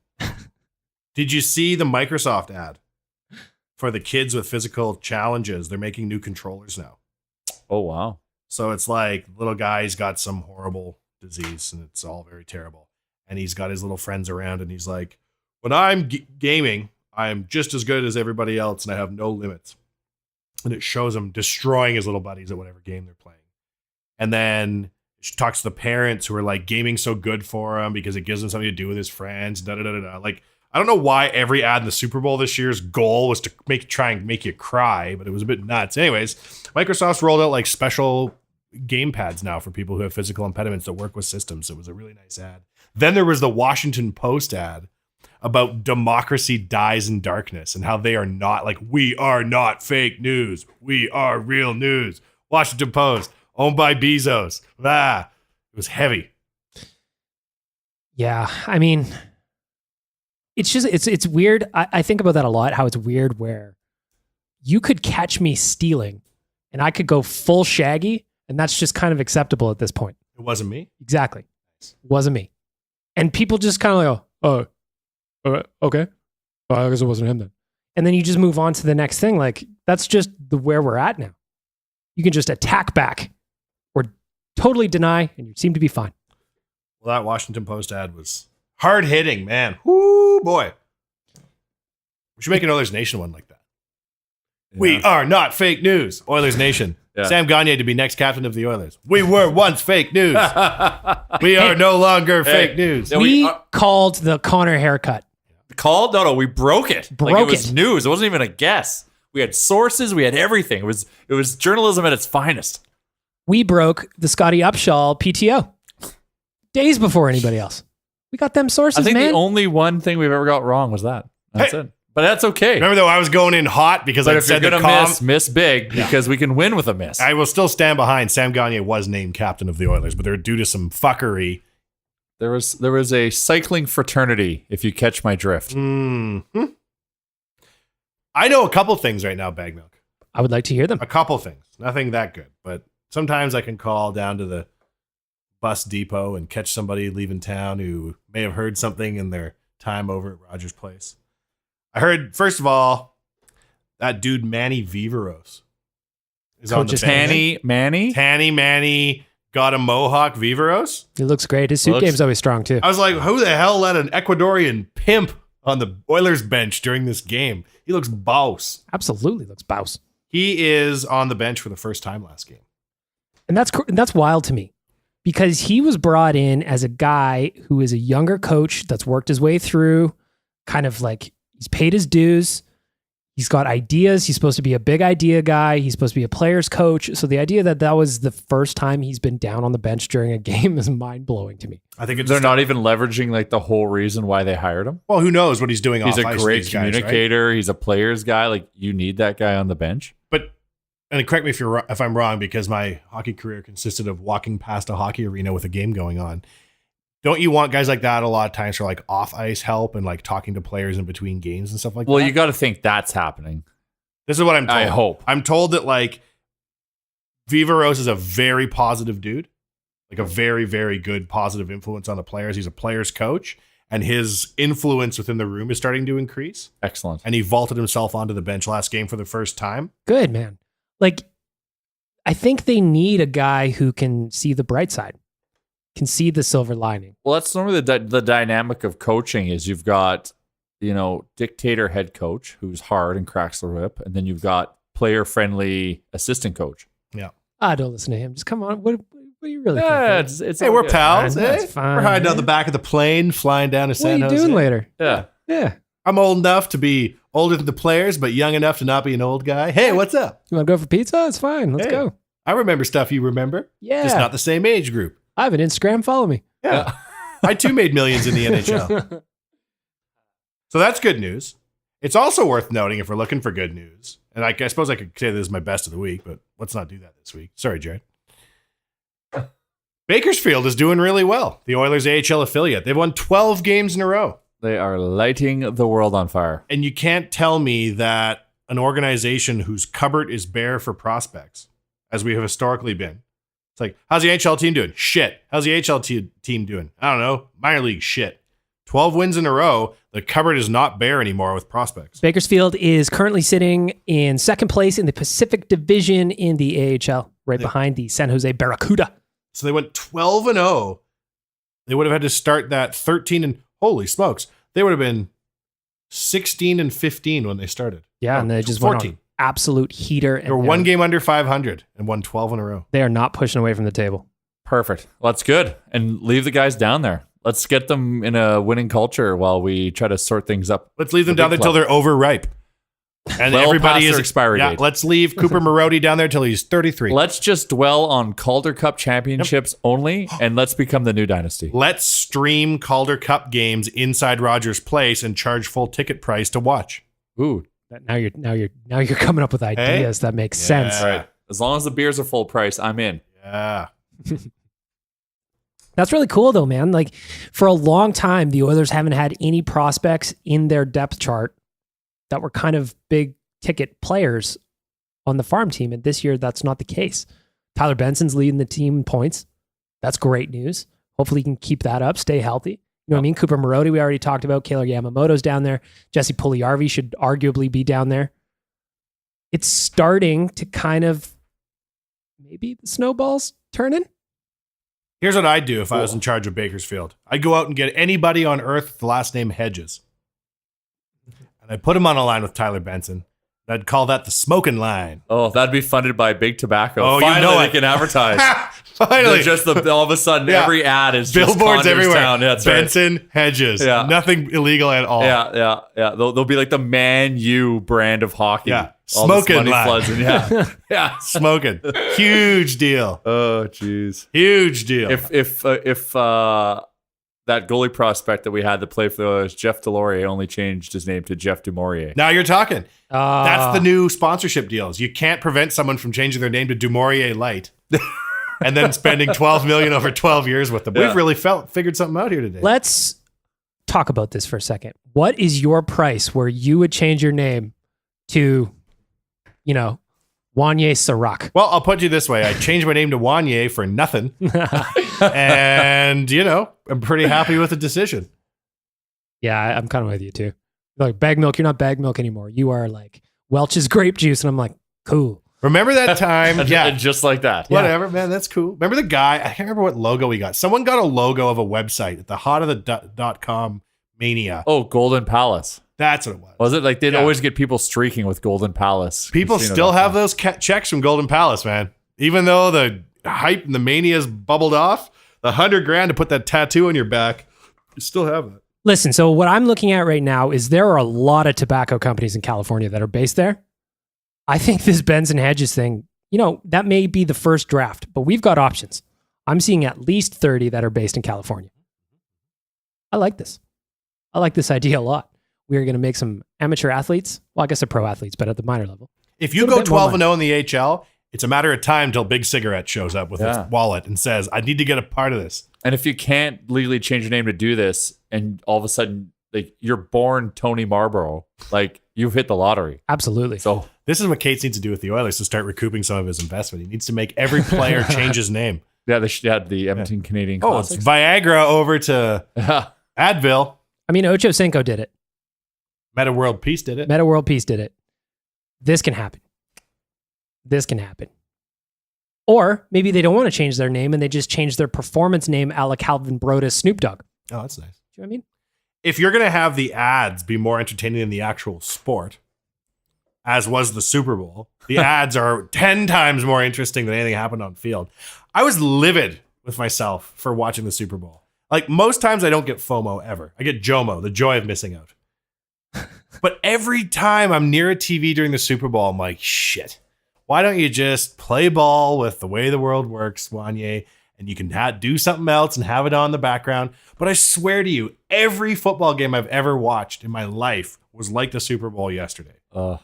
B: Did you see the Microsoft ad for the kids with physical challenges? They're making new controllers now.
D: Oh, wow.
B: So it's like little guy's got some horrible disease and it's all very terrible. And he's got his little friends around and he's like, when I'm gaming, I'm just as good as everybody else and I have no limits. And it shows him destroying his little buddies at whatever game they're playing. And then she talks to the parents who are like, gaming so good for him because it gives him something to do with his friends. Da da da da. Like, I don't know why every ad in the Super Bowl this year's goal was to try and make you cry, but it was a bit nuts. Anyways, Microsoft's rolled out like special game pads now for people who have physical impediments that work with systems. It was a really nice ad. Then there was the Washington Post ad about democracy dies in darkness and how they are not like, we are not fake news. We are real news. Washington Post, owned by Bezos. It was heavy.
C: Yeah, I mean, it's just it's weird. I think about that a lot. How it's weird where you could catch me stealing, and I could go full Shaggy, and that's just kind of acceptable at this point.
B: It wasn't me.
C: Exactly, it wasn't me. And people just kind of like, oh, okay, I guess it wasn't him then. And then you just move on to the next thing. Like that's just where we're at now. You can just attack back or totally deny, and you seem to be fine.
B: Well, that Washington Post ad was hard hitting, man. Whoo, boy. We should make an Oilers Nation one like that.
D: Yeah.
B: We are not fake news. Oilers Nation.
D: Yeah.
B: Sam Gagner to be next captain of the Oilers. We were once fake news. We are no longer fake news.
D: Yeah,
C: we
D: we
C: called the Connor haircut.
D: called? No, we broke it. Like
C: Broke
D: it was
C: it.
D: news. It wasn't even a guess. We had sources. We had everything. It was journalism at its finest.
C: We broke the Scotty Upshaw PTO days before anybody else. We got them sources,
D: I think
C: man.
D: the only one thing we've ever got wrong was that. That's
B: Hey.
D: it. But that's okay.
B: Remember though, I was going in hot because
D: But
B: I
D: if you're
B: said the
D: gonna miss big because we can win with a miss.
B: I will still stand behind. Sam Gagner was named captain of the Oilers, but they're due to some fuckery.
D: There was a cycling fraternity, if you catch my drift.
B: Mm-hmm. I know a couple things right now, Bag Milk.
C: I would like to hear them.
B: A couple things. Nothing that good, but sometimes I can call down to the bus depot and catch somebody leaving town who may have heard something in their time over at Rogers Place. I heard, first of all, that dude Manny Viveros is on the
C: Coach's
B: bench.
D: Tanny
B: Manny got a mohawk Viveros.
C: He looks great. His suit
D: Looks-
C: game's always strong too.
B: I was like, who the hell let an Ecuadorian pimp on the Oilers bench during this game? He looks boss.
C: Absolutely looks bouse.
B: He is on the bench for the first time last game.
C: And that's wild to me because he was brought in as a guy who is a younger coach that's worked his way through, kind of like he's paid his dues. He's got ideas. He's supposed to be a big idea guy. He's supposed to be a player's coach. So the idea that was the first time he's been down on the bench during a game is mind blowing to me.
B: I think it's
D: They're not even leveraging like the whole reason why they hired him.
B: well, who knows what he's doing
D: He's
B: off
D: a
B: ice with
D: great
B: these guys, right?
D: communicator. He's a player's guy. Like you need that guy on the bench.
B: But and correct me if I'm wrong, because my hockey career consisted of walking past a hockey arena with a game going on. Don't you want guys like that a lot of times for like off ice help and like talking to players in between games and stuff like that?
D: Well, you got to think that's happening.
B: This is what I'm told.
D: I hope.
B: I'm told that like Viveros is a very positive dude, like a very, very good positive influence on the players. He's a player's coach, and his influence within the room is starting to increase.
D: Excellent.
B: And he vaulted himself onto the bench last game for the first time.
C: Good, man. Like, I think they need a guy who can see the bright side, can see the silver lining.
D: Well, that's normally the dynamic of coaching is you've got, dictator head coach who's hard and cracks the whip. And then you've got player-friendly assistant coach.
C: Don't listen to him. Just come on. What do you really
D: Yeah,
C: think?
D: it's
B: Hey,
D: all
B: we're
D: good.
B: pals.
C: Fine,
B: Hey?
C: that's fine,
B: We're hiding
C: man.
B: on the back of the plane, flying down to
C: What are
B: San
C: you
B: Jose.
C: doing later?
D: Yeah.
C: Yeah.
B: I'm old enough to be older than the players, but young enough to not be an old guy. Hey, what's up?
C: You want to go for pizza? It's fine. Let's
B: Hey.
C: go.
B: I remember stuff you remember.
C: Yeah.
B: Just not the same age group.
C: I have an Instagram. Follow me.
B: Yeah. I too made millions in the NHL. So that's good news. It's also worth noting if we're looking for good news, and I suppose I could say this is my best of the week, but let's not do that this week. Sorry, Jared. Bakersfield is doing really well. The Oilers AHL affiliate. They've won 12 games in a row.
D: They are lighting the world on fire.
B: And you can't tell me that an organization whose cupboard is bare for prospects, as we have historically been. It's like, how's the NHL team doing? Shit. How's the AHL team doing? I don't know. Minor league shit. 12 wins in a row. The cupboard is not bare anymore with prospects.
C: Bakersfield is currently sitting in second place in the Pacific Division in the AHL, right behind the San Jose Barracuda.
B: So they went 12-0. They would have had to start that 13 and holy smokes. They would have been 16-15 when they started.
C: Yeah, and they just
B: 14.
C: went on absolute heater.
B: They were one game under 500 and won 12 in a row.
C: They are not pushing away from the table.
D: Perfect. Well, that's good. And leave the guys down there. Let's get them in a winning culture while we try to sort things up.
B: Let's leave them down there until they're overripe. And
D: well
B: everybody
D: past
B: is
D: their expiry date.
B: Let's leave Cooper Marody down there till he's 33.
D: Let's just dwell on Calder Cup championships only, and let's become the new dynasty.
B: Let's stream Calder Cup games inside Rogers Place and charge full ticket price to watch.
D: Ooh,
C: Now you're coming up with ideas that make sense.
B: Yeah.
D: all right. As long as the beers are full price, I'm in.
B: Yeah.
C: That's really cool though, man. Like for a long time, the Oilers haven't had any prospects in their depth chart that were kind of big ticket players on the farm team. And this year, that's not the case. Tyler Benson's leading the team in points. That's great news. Hopefully he can keep that up, stay healthy. You know what I mean? Cooper Marody, we already talked about. Kaylor Yamamoto's down there. Jesse Puljujärvi should arguably be down there. It's starting to kind of, maybe the snowball's turning.
B: Here's what I'd do if I was in charge of Bakersfield. I'd go out and get anybody on earth with the last name Hedges. And I'd put him on a line with Tyler Benson. I'd call that the smoking line.
D: Oh, that'd be funded by Big Tobacco.
B: Oh,
D: Finally,
B: you know
D: they
B: it.
D: can advertise.
B: Finally.
D: All of a sudden,
B: Yeah.
D: every ad is
B: Billboards
D: just
B: everywhere.
D: Town. Yeah, that's right.
B: Benson, Hedges.
D: Yeah.
B: Nothing illegal at all.
D: Yeah. They'll be like the Man U brand of hockey.
B: Yeah.
D: All this
B: Smoking
D: money
B: line.
D: floods in. Yeah.
B: Smoking. Huge deal.
D: Oh, jeez.
B: Huge deal.
D: If that goalie prospect that we had that played for the Oilers, Jeff Delorier, only changed his name to Jeff Dumouriez.
B: Now you're talking. That's the
C: Uh,
B: new sponsorship deals. You can't prevent someone from changing their name to Dumouriez Light and then spending $12 million over 12 years with them.
D: Yeah.
B: We've really figured something out here today.
C: Let's talk about this for a second. What is your price where you would change your name to, Wanye Sirac?
B: Well, I'll put you this way. I changed my name to Wanye for nothing. And, I'm pretty happy with the decision.
C: Yeah, I'm kind of with you too. Like bag milk, you're not bag milk anymore. You are like Welch's grape juice. And I'm like, cool.
B: Remember that time? Yeah.
D: And just like that.
B: Whatever, man. That's cool. Remember the guy? I can't remember what logo he got. Someone got a logo of a website at the hot of the .com mania.
D: Oh, Golden Palace.
B: That's what it was.
D: Was it? Like they'd
B: Yeah.
D: always get people streaking with Golden Palace.
B: People
D: Casino
B: still
D: dot com.
B: have those checks from Golden Palace, man. Even though the hype and the mania's bubbled off, the $100,000 to put that tattoo on your back, you still have that.
C: Listen, so what I'm looking at right now is there are a lot of tobacco companies in California that are based there. I think this Benson Hedges thing, that may be the first draft, but we've got options. I'm seeing at least 30 that are based in California. I like this. I like this idea a lot. We are going to make some amateur athletes. Well, I guess they're pro athletes, but at the minor level.
B: If you
C: Little
B: go
C: bit more
B: 12-0 in the HL, it's a matter of time till Big Cigarette shows up with his
D: Yeah.
B: wallet and says, I need to get a part of this.
D: And if you can't legally change your name to do this, and all of a sudden, like you're born Tony Marlborough, like you've hit the lottery.
C: Absolutely.
D: So
B: This is what Cates needs to do with the Oilers to start recouping some of his investment. He needs to make every player change his name.
D: yeah, they should add the Edmonton Canadian
B: Oh, it's
D: Classics.
B: Viagra over to Advil.
C: I mean, Ocho Cinco did it.
B: Meta World Peace did it.
C: Meta World Peace did it. This can happen. This can happen. Or maybe they don't want to change their name and they just change their performance name a la Calvin Brodus Snoop Dogg.
B: Oh, that's nice.
C: Do you know what I mean?
B: If you're going to have the ads be more entertaining than the actual sport, as was the Super Bowl, the ads are 10 times more interesting than anything that happened on field. I was livid with myself for watching the Super Bowl. Like most times I don't get FOMO ever. I get JOMO, the joy of missing out. But every time I'm near a TV during the Super Bowl, I'm like, shit, why don't you just play ball with the way the world works, Wanye, and you can do something else and have it on in the background. But I swear to you, every football game I've ever watched in my life was like the Super Bowl yesterday.
D: It was.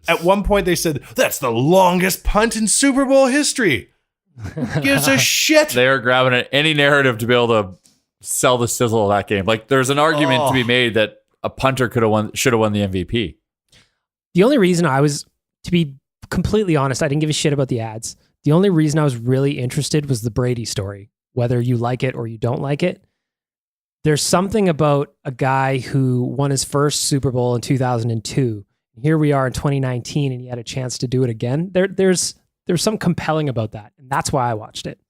B: At one point, they said, that's the longest punt in Super Bowl history. Who gives a shit?
D: They are grabbing at any narrative to be able to sell the sizzle of that game. Like, there's an argument to be made that a punter should have won the MVP.
C: The only reason to be completely honest, I didn't give a shit about the ads. The only reason I was really interested was the Brady story, whether you like it or you don't like it. There's something about a guy who won his first Super Bowl in 2002. Here we are in 2019, and he had a chance to do it again. There's some compelling about that, and that's why I watched it.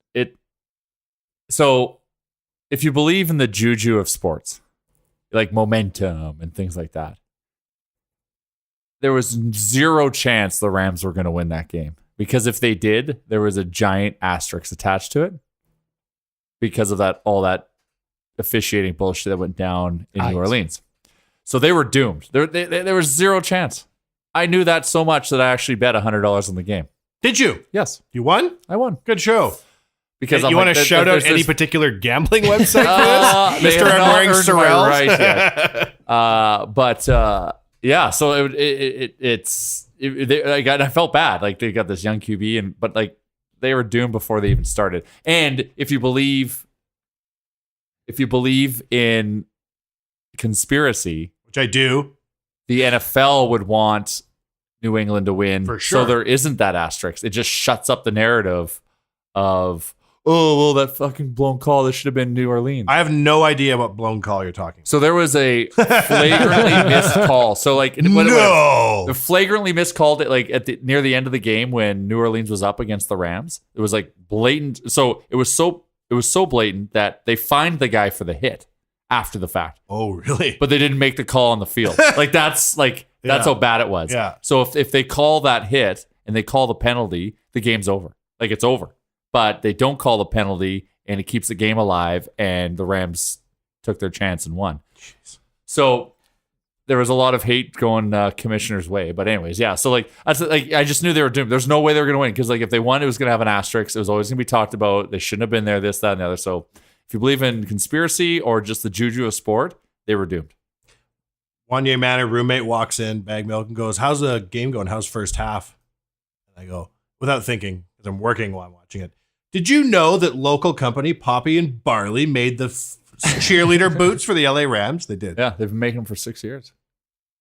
D: So, if you believe in the juju of sports, like momentum and things like that, there was zero chance the Rams were going to win that game. Because if they did, there was a giant asterisk attached to it because of all that officiating bullshit that went down in New Orleans. So they were doomed. There was zero chance. I knew that so much that I actually bet $100 on the game.
B: Did you?
D: Yes.
B: You won?
D: I won.
B: Good show.
D: Because
B: you want to shout out any particular gambling website for this? Mr. I'm wearing Sorrells.
D: Right. Yeah. So I felt bad. Like, they got this young QB, but like, they were doomed before they even started. And if you believe in conspiracy,
B: which I do,
D: the NFL would want New England to win.
B: For sure.
D: So there isn't that asterisk. It just shuts up the narrative of, oh, well, that fucking blown call, this should have been New Orleans.
B: I have no idea what blown call you're talking about.
D: So there was a flagrantly missed call. So like, the flagrantly missed called it like near the end of the game when New Orleans was up against the Rams. It was like blatant. So it was so blatant that they fined the guy for the hit after the fact.
B: Oh, really?
D: But they didn't make the call on the field. That's how bad it was.
B: Yeah.
D: So if they call that hit and they call the penalty, the game's over. Like, it's over. But they don't call the penalty, and it keeps the game alive, and the Rams took their chance and won.
B: Jeez.
D: So there was a lot of hate going commissioner's way. But anyways, yeah. So I just knew they were doomed. There's no way they were going to win, because like, if they won, it was going to have an asterisk. It was always going to be talked about. They shouldn't have been there, this, that, and the other. So if you believe in conspiracy or just the juju of sport, they were doomed.
B: Wanye Manor roommate walks in, bag milk, and goes, how's the game going? How's first half? And I go, without thinking, because I'm working while I'm watching it, did you know that local company Poppy and Barley made the cheerleader boots for the LA Rams? They did.
D: Yeah, they've been making them for 6 years.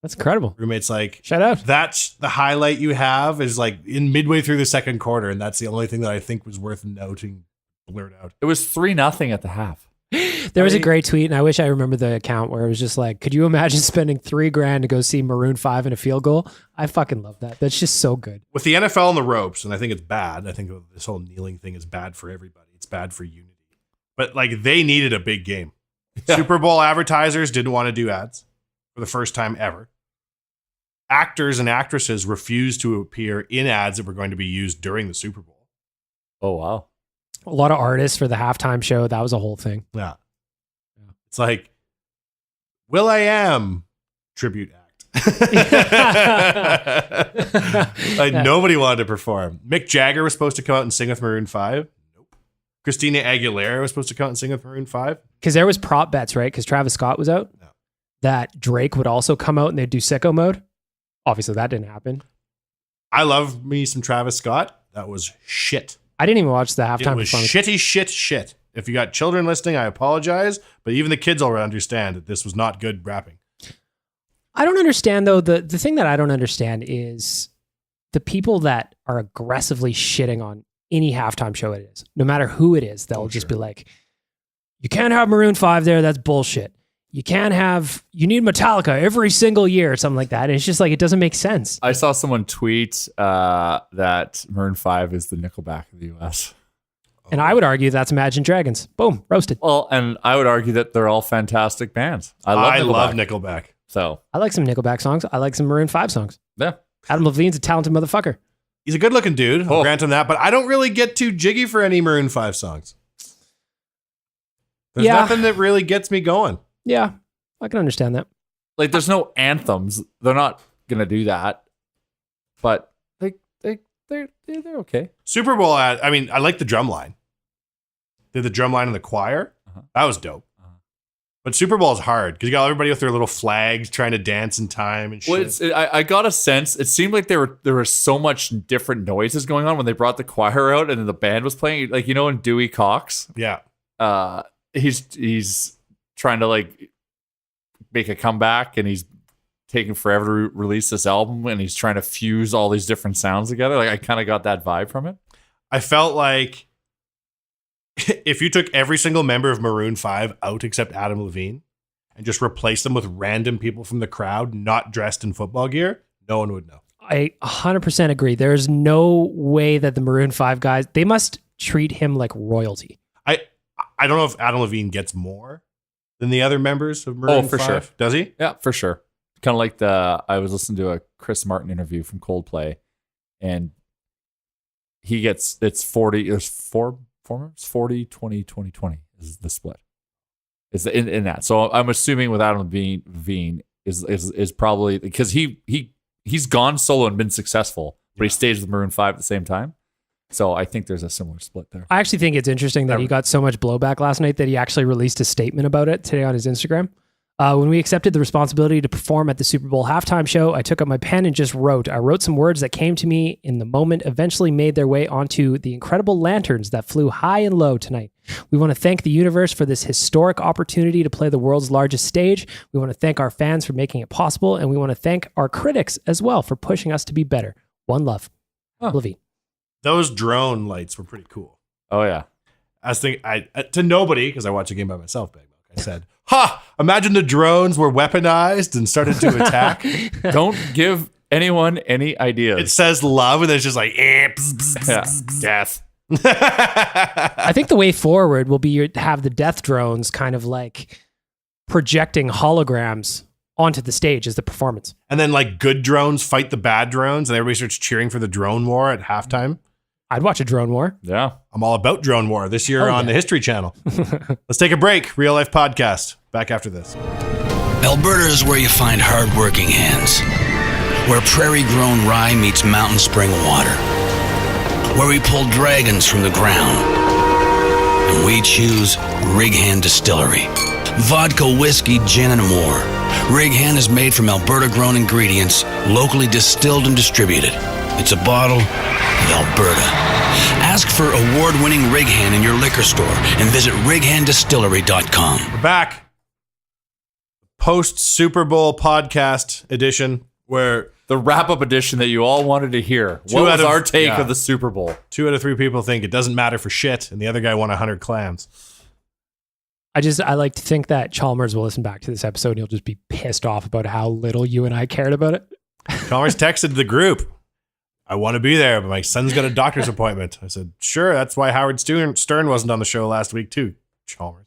C: That's incredible.
B: Roommate's like,
C: shout out.
B: That's the highlight you have is like in midway through the second quarter, and that's the only thing that I think was worth noting. Blurred out.
D: It was 3-0 at the half.
C: There was a great tweet, and I wish I remember the account, where it was just like, could you imagine spending $3,000 to go see Maroon 5 in a field goal? I fucking love that. That's just so good.
B: With the NFL on the ropes, and I think it's bad. I think this whole kneeling thing is bad for everybody. It's bad for unity. But like, they needed a big game. Yeah. Super Bowl advertisers didn't want to do ads for the first time ever. Actors and actresses refused to appear in ads that were going to be used during the Super Bowl.
D: Oh, wow.
C: A lot of artists for the halftime show. That was a whole thing.
B: Yeah. It's like Will.i.am tribute act. Like, nobody wanted to perform. Mick Jagger was supposed to come out and sing with Maroon 5. Nope. Christina Aguilera was supposed to come out and sing with Maroon 5.
C: Because there was prop bets, right? Because Travis Scott was out.
B: No.
C: That Drake would also come out and they'd do sicko mode. Obviously, that didn't happen.
B: I love me some Travis Scott. That was shit.
C: I didn't even watch the halftime
B: It was
C: performance.
B: shit. If you got children listening, I apologize. But even the kids already understand that this was not good rapping.
C: I don't understand, though. The thing that I don't understand is the people that are aggressively shitting on any halftime show it is. No matter who it is, they'll just be like, you can't have Maroon 5 there. That's bullshit. You need Metallica every single year or something like that. And it's just like, it doesn't make sense.
D: I saw someone tweet that Maroon 5 is the Nickelback of the US.
C: And I would argue that's Imagine Dragons. Boom, roasted.
D: Well, and I would argue that they're all fantastic bands. I love
B: Nickelback.
D: So
C: I like some Nickelback songs. I like some Maroon 5 songs.
D: Yeah.
C: Adam Levine's a talented motherfucker.
B: He's a good looking dude. I'll grant him that. But I don't really get too jiggy for any Maroon 5 songs. There's nothing that really gets me going.
C: Yeah, I can understand that.
D: Like, there's no anthems. They're not going to do that. But they're okay.
B: Super Bowl ad. I mean, I like the drum line. Did the drum line in the choir? That was dope. But Super Bowl is hard because you got everybody with their little flags trying to dance in time and shit.
D: Well, I got a sense. It seemed like there was so much different noises going on when they brought the choir out and then the band was playing. Like, in Dewey Cox,
B: Yeah.
D: He's trying to like make a comeback and he's taking forever to release this album and he's trying to fuse all these different sounds together. Like I kind of got that vibe from it.
B: I felt like if you took every single member of Maroon 5 out except Adam Levine and just replaced them with random people from the crowd not dressed in football gear, no one would know.
C: I 100% agree. There's no way that the Maroon 5 guys, they must treat him like royalty.
B: I don't know if Adam Levine gets more than the other members of Maroon 5.
D: For sure.
B: Does he?
D: Yeah, for sure. Kind of like I was listening to a Chris Martin interview from Coldplay and he gets, it's 40, there's four members, 40, 20, 20, 20 is the split. Is in that. So I'm assuming with Adam Levine is probably because he's gone solo and been successful, but he stays with Maroon 5 at the same time. So I think there's a similar split there.
C: I actually think it's interesting that he got so much blowback last night that he actually released a statement about it today on his Instagram. When we accepted the responsibility to perform at the Super Bowl halftime show, I took up my pen and just wrote. I wrote some words that came to me in the moment, eventually made their way onto the incredible lanterns that flew high and low tonight. We want to thank the universe for this historic opportunity to play the world's largest stage. We want to thank our fans for making it possible, and we want to thank our critics as well for pushing us to be better. One love. Levine.
B: Those drone lights were pretty cool.
D: Oh, yeah.
B: I was thinking, to nobody, because I watch a game by myself, Big Milk, I said, imagine the drones were weaponized and started to attack.
D: Don't give anyone any ideas.
B: It says love, and then it's just like, death.
C: I think the way forward will be to have the death drones kind of like projecting holograms onto the stage as the performance.
B: And then like good drones fight the bad drones, and everybody starts cheering for the drone war at halftime.
C: I'd watch a drone war.
D: Yeah.
B: I'm all about drone war this year on the History Channel. Let's take a break. Real Life Podcast. Back after this.
G: Alberta is where you find hard-working hands. Where prairie-grown rye meets mountain spring water. Where we pull dragons from the ground. And we choose Righan Distillery. Vodka, whiskey, gin, and more. Righan is made from Alberta-grown ingredients, locally distilled and distributed. It's a bottle of Alberta. Ask for award-winning Righan in your liquor store and visit righandistillery.com.
B: We're back. Post-Super Bowl podcast edition, where
D: the wrap-up edition that you all wanted to hear. What was our take of the Super Bowl?
B: 2 out of 3 people think it doesn't matter for shit, and the other guy won 100 clams.
C: I like to think that Chalmers will listen back to this episode and he'll just be pissed off about how little you and I cared about it.
B: Chalmers texted the group, I want to be there, but my son's got a doctor's appointment. I said, sure, that's why Howard Stern wasn't on the show last week too, Chalmers.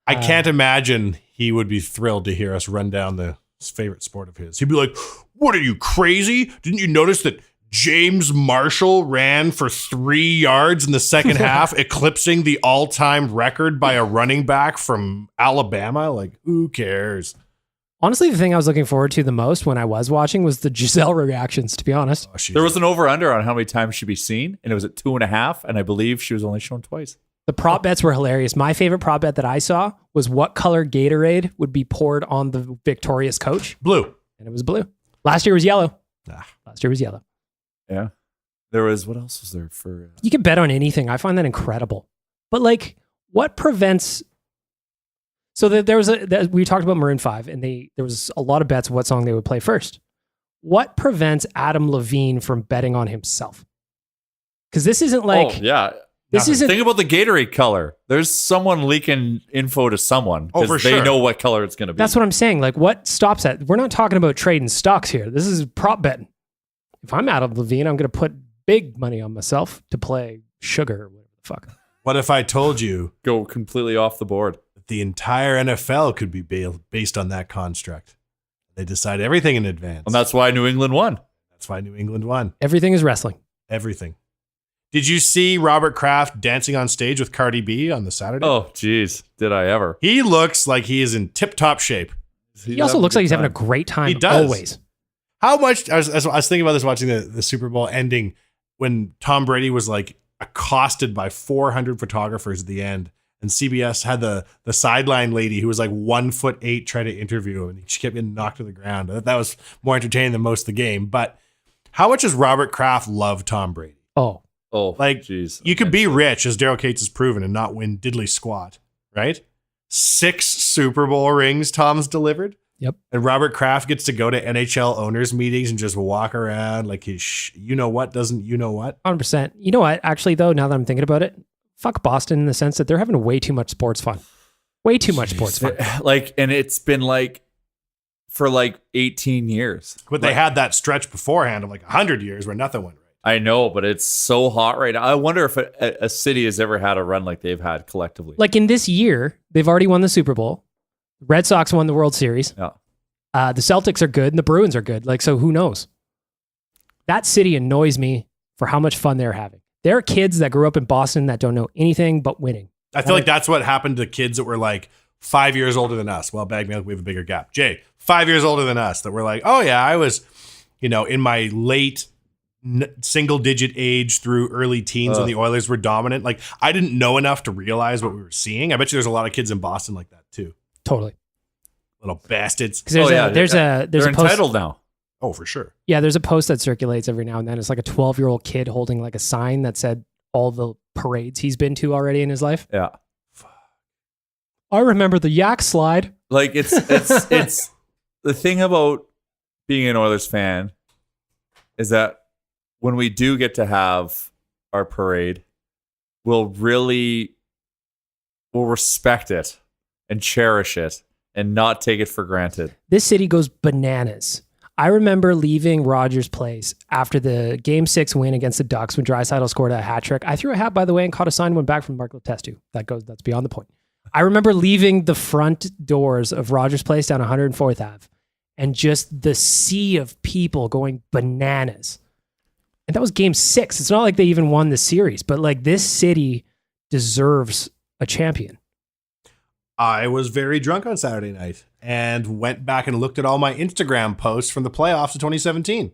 B: I can't imagine he would be thrilled to hear us run down the favorite sport of his. He'd be like, what are you, crazy? Didn't you notice that James Marshall ran for 3 yards in the second half, eclipsing the all-time record by a running back from Alabama? Like, who cares?
C: Honestly, the thing I was looking forward to the most when I was watching was the Giselle reactions, to be honest.
B: Oh,
D: there was an over-under on how many times she'd be seen, and it was at 2.5, and I believe she was only shown twice.
C: The prop bets were hilarious. My favorite prop bet that I saw was what color Gatorade would be poured on the victorious coach.
B: Blue.
C: And it was blue. Last year was yellow. Last year was yellow.
D: Yeah. There was, what else was there for?
C: You can bet on anything. I find that incredible. But like, what prevents... So there was we talked about Maroon 5, and there was a lot of bets what song they would play first. What prevents Adam Levine from betting on himself? Because this isn't like...
D: Oh, yeah.
C: This isn't...
D: Think about the Gatorade color. There's someone leaking info to someone because they know what color it's going to be.
C: That's what I'm saying. Like, what stops that? We're not talking about trading stocks here. This is prop betting. If I'm Adam Levine, I'm going to put big money on myself to play sugar or whatever the fuck.
B: What if I told you...
D: Go completely off the board.
B: The entire NFL could be based on that construct. They decide everything in advance.
D: And that's why New England won.
B: That's why New England won.
C: Everything is wrestling.
B: Everything. Did you see Robert Kraft dancing on stage with Cardi B on the Saturday?
D: Oh, geez. Did I ever?
B: He looks like he is in tip-top shape.
C: He also looks like he's having a great time.
B: He does.
C: Always.
B: How much... I was thinking about this watching the Super Bowl ending when Tom Brady was like accosted by 400 photographers at the end. And CBS had the sideline lady who was like 1'8" try to interview him, and she kept getting knocked to the ground. I thought that was more entertaining than most of the game. But how much does Robert Kraft love Tom Brady?
C: Oh,
B: Like,
D: geez.
B: you could be rich, as Daryl Cates has proven, and not win diddly squat, right? 6 Super Bowl rings Tom's delivered.
C: Yep.
B: And Robert Kraft gets to go to NHL owners meetings and just walk around like his you know what doesn't you know what.
C: 100%. You know what? Actually, though, now that I'm thinking about it, fuck Boston in the sense that they're having way too much sports fun. Way too much sports fun.
D: Like, and it's been like for like 18 years.
B: But they had that stretch beforehand of like 100 years where nothing went right.
D: I know, but it's so hot right now. I wonder if a city has ever had a run like they've had collectively.
C: Like in this year, they've already won the Super Bowl. Red Sox won the World Series.
D: Yeah.
C: The Celtics are good and the Bruins are good. Like, so who knows? That city annoys me for how much fun they're having. There are kids that grew up in Boston that don't know anything but winning.
B: I feel like that's what happened to kids that were like 5 years older than us. Well, Bag Milk, we have a bigger gap. Jay, 5 years older than us, that were like, oh yeah, I was, in my late single digit age through early teens when the Oilers were dominant. Like, I didn't know enough to realize what we were seeing. I bet you there's a lot of kids in Boston like that too.
C: Totally.
B: Little bastards.
C: Because there's
D: they're
C: a post,
D: entitled now.
B: Oh, for sure.
C: Yeah, there's a post that circulates every now and then. It's like a 12-year-old kid holding like a sign that said all the parades he's been to already in his life.
D: Yeah.
C: I remember the yak slide.
D: Like it's the thing about being an Oilers fan is that when we do get to have our parade, we'll respect it and cherish it and not take it for granted.
C: This city goes bananas. I remember leaving Rogers Place after the Game 6 win against the Ducks when Draisaitl scored a hat trick. I threw a hat, by the way, and caught a signed one back from Mark Letestu. That's beyond the point. I remember leaving the front doors of Rogers Place down 104th Ave and just the sea of people going bananas. And that was Game 6. It's not like they even won the series, but like this city deserves a champion.
B: I was very drunk on Saturday night and went back and looked at all my Instagram posts from the playoffs of 2017.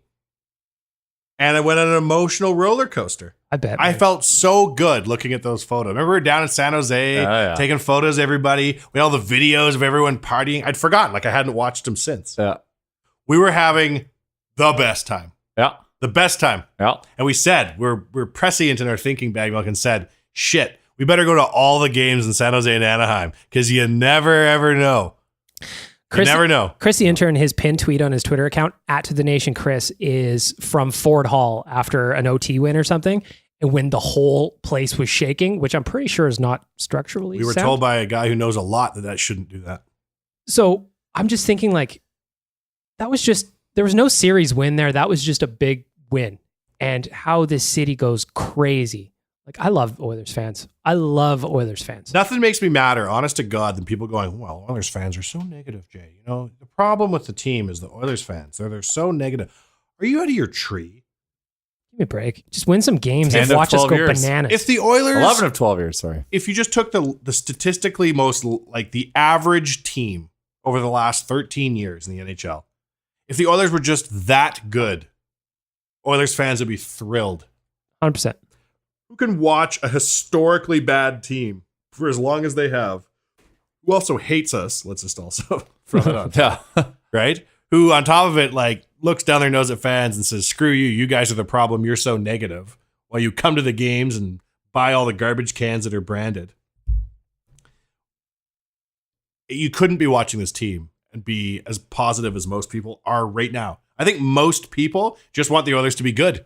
B: And I went on an emotional roller coaster.
C: I bet.
B: I felt so good looking at those photos. Remember, we were down in San Jose taking photos of everybody. We had all the videos of everyone partying. I'd forgotten, like I hadn't watched them since.
D: Yeah.
B: We were having the best time.
D: Yeah.
B: The best time.
D: Yeah.
B: And we said, we're prescient in our thinking, Bag Milk, and said, shit, we better go to all the games in San Jose and Anaheim because you never, ever know.
C: Chris,
B: you never know.
C: Chris, the intern, his pinned tweet on his Twitter account, @ToTheNationChris, is from Ford Hall after an OT win or something. And when the whole place was shaking, which I'm pretty sure is not structurally
B: We were
C: sound.
B: told by a guy who knows a lot that shouldn't do that.
C: So I'm just thinking like, there was no series win there. That was just a big win. And how this city goes crazy. Like, I love Oilers fans. I love Oilers fans.
B: Nothing makes me madder, honest to God, than people going, well, Oilers fans are so negative, Jay. The problem with the team is the Oilers fans. They're so negative. Are you out of your tree?
C: Give me a break. Just win some games
D: 10
C: and
D: of
C: watch us
D: 12
C: go
D: years.
C: bananas.
B: If the Oilers...
D: 11 of 12 years, sorry.
B: If you just took the statistically most, like the average team over the last 13 years in the NHL, if the Oilers were just that good, Oilers fans would be thrilled.
C: 100%.
B: Who can watch a historically bad team for as long as they have, who also hates us, let's just also throw that on,
D: Yeah.
B: right? Who on top of it, like, looks down their nose at fans and says, screw you, you guys are the problem, you're so negative, while you come to the games and buy all the garbage cans that are branded. You couldn't be watching this team and be as positive as most people are right now. I think most people just want the Oilers to be good.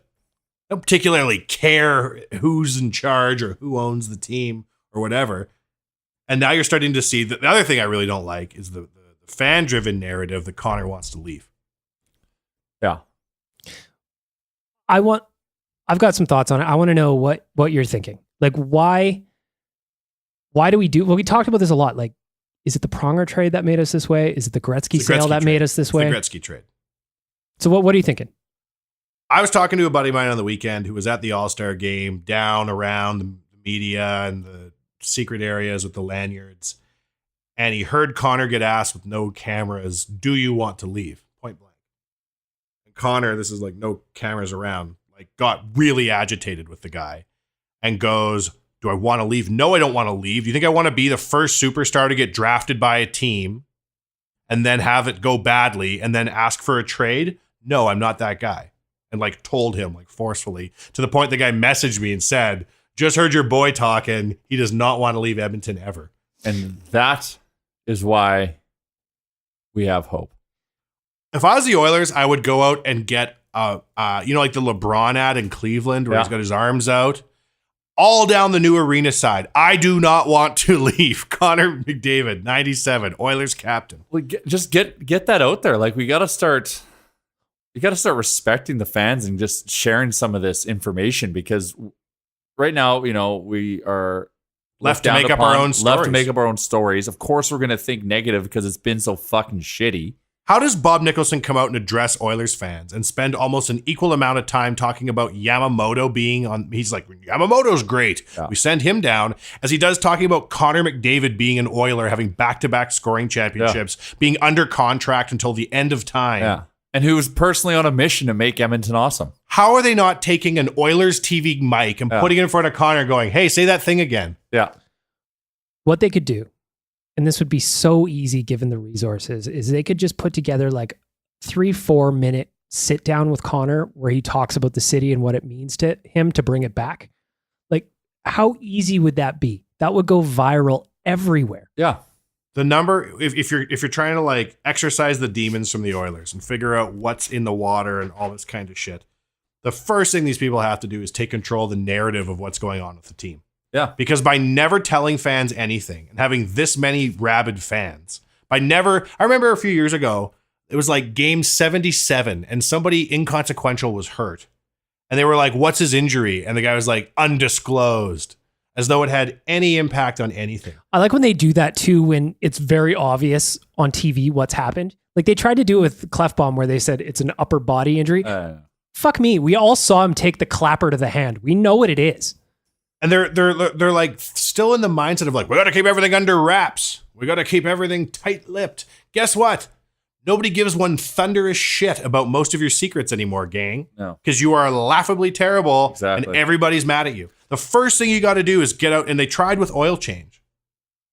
B: Don't particularly care who's in charge or who owns the team or whatever. And now you're starting to see that the other thing I really don't like is the fan-driven narrative that Connor wants to leave.
D: Yeah.
C: I've got some thoughts on it. I want to know what you're thinking. Like, why do we do, well, we talked about this a lot. Like, is it the Pronger trade that made us this way? Is it the Gretzky sale that made us this way?
B: The Gretzky trade.
C: So what are you thinking?
B: I was talking to a buddy of mine on the weekend who was at the All-Star game down around the media and the secret areas with the lanyards. And he heard Connor get asked with no cameras, do you want to leave? Point blank. And Connor, this is like no cameras around, like got really agitated with the guy and goes, Do I want to leave? No, I don't want to leave. Do you think I want to be the first superstar to get drafted by a team and then have it go badly and then ask for a trade? No, I'm not that guy. And like told him like forcefully, to the point the guy messaged me and said, just heard your boy talking. He does not want to leave Edmonton ever.
D: And that is why we have hope.
B: If I was the Oilers, I would go out and get, like the LeBron ad in Cleveland where he's got his arms out. All down the new arena side. I do not want to leave. Connor McDavid, 97, Oilers captain.
D: Well, just get that out there. Like we got to start respecting the fans and just sharing some of this information, because right now, we are
B: left to make up our own stories.
D: Left to make up our own stories. Of course, we're going to think negative because it's been so fucking shitty.
B: How does Bob Nicholson come out and address Oilers fans and spend almost an equal amount of time talking about Yamamoto being on? He's like, Yamamoto's great. Yeah. We send him down, as he does talking about Connor McDavid being an Oiler, having back-to-back scoring championships, being under contract until the end of time.
D: Yeah. And who was personally on a mission to make Edmonton awesome.
B: How are they not taking an Oilers TV mic and putting it in front of Connor going, hey, say that thing again?
D: Yeah.
C: What they could do, and this would be so easy given the resources, is they could just put together like 3-4 minute sit down with Connor where he talks about the city and what it means to him to bring it back. Like, how easy would that be? That would go viral everywhere.
B: Yeah. The number, if you're trying to like exercise the demons from the Oilers and figure out what's in the water and all this kind of shit, the first thing these people have to do is take control of the narrative of what's going on with the team.
D: Yeah.
B: Because by never telling fans anything and having this many rabid fans, I remember a few years ago, it was like game 77 and somebody inconsequential was hurt. And they were like, what's his injury? And the guy was like, undisclosed, as though it had any impact on anything.
C: I like when they do that too, when it's very obvious on TV what's happened. Like they tried to do it with Clefbaum where they said it's an upper body injury. Fuck me. We all saw him take the clapper to the hand. We know what it is.
B: And they're like still in the mindset of like, we got to keep everything under wraps. We got to keep everything tight-lipped. Guess what? Nobody gives one thunderous shit about most of your secrets anymore, gang.
D: No.
B: Because you are laughably terrible and everybody's mad at you. The first thing you got to do is get out, and they tried with oil change,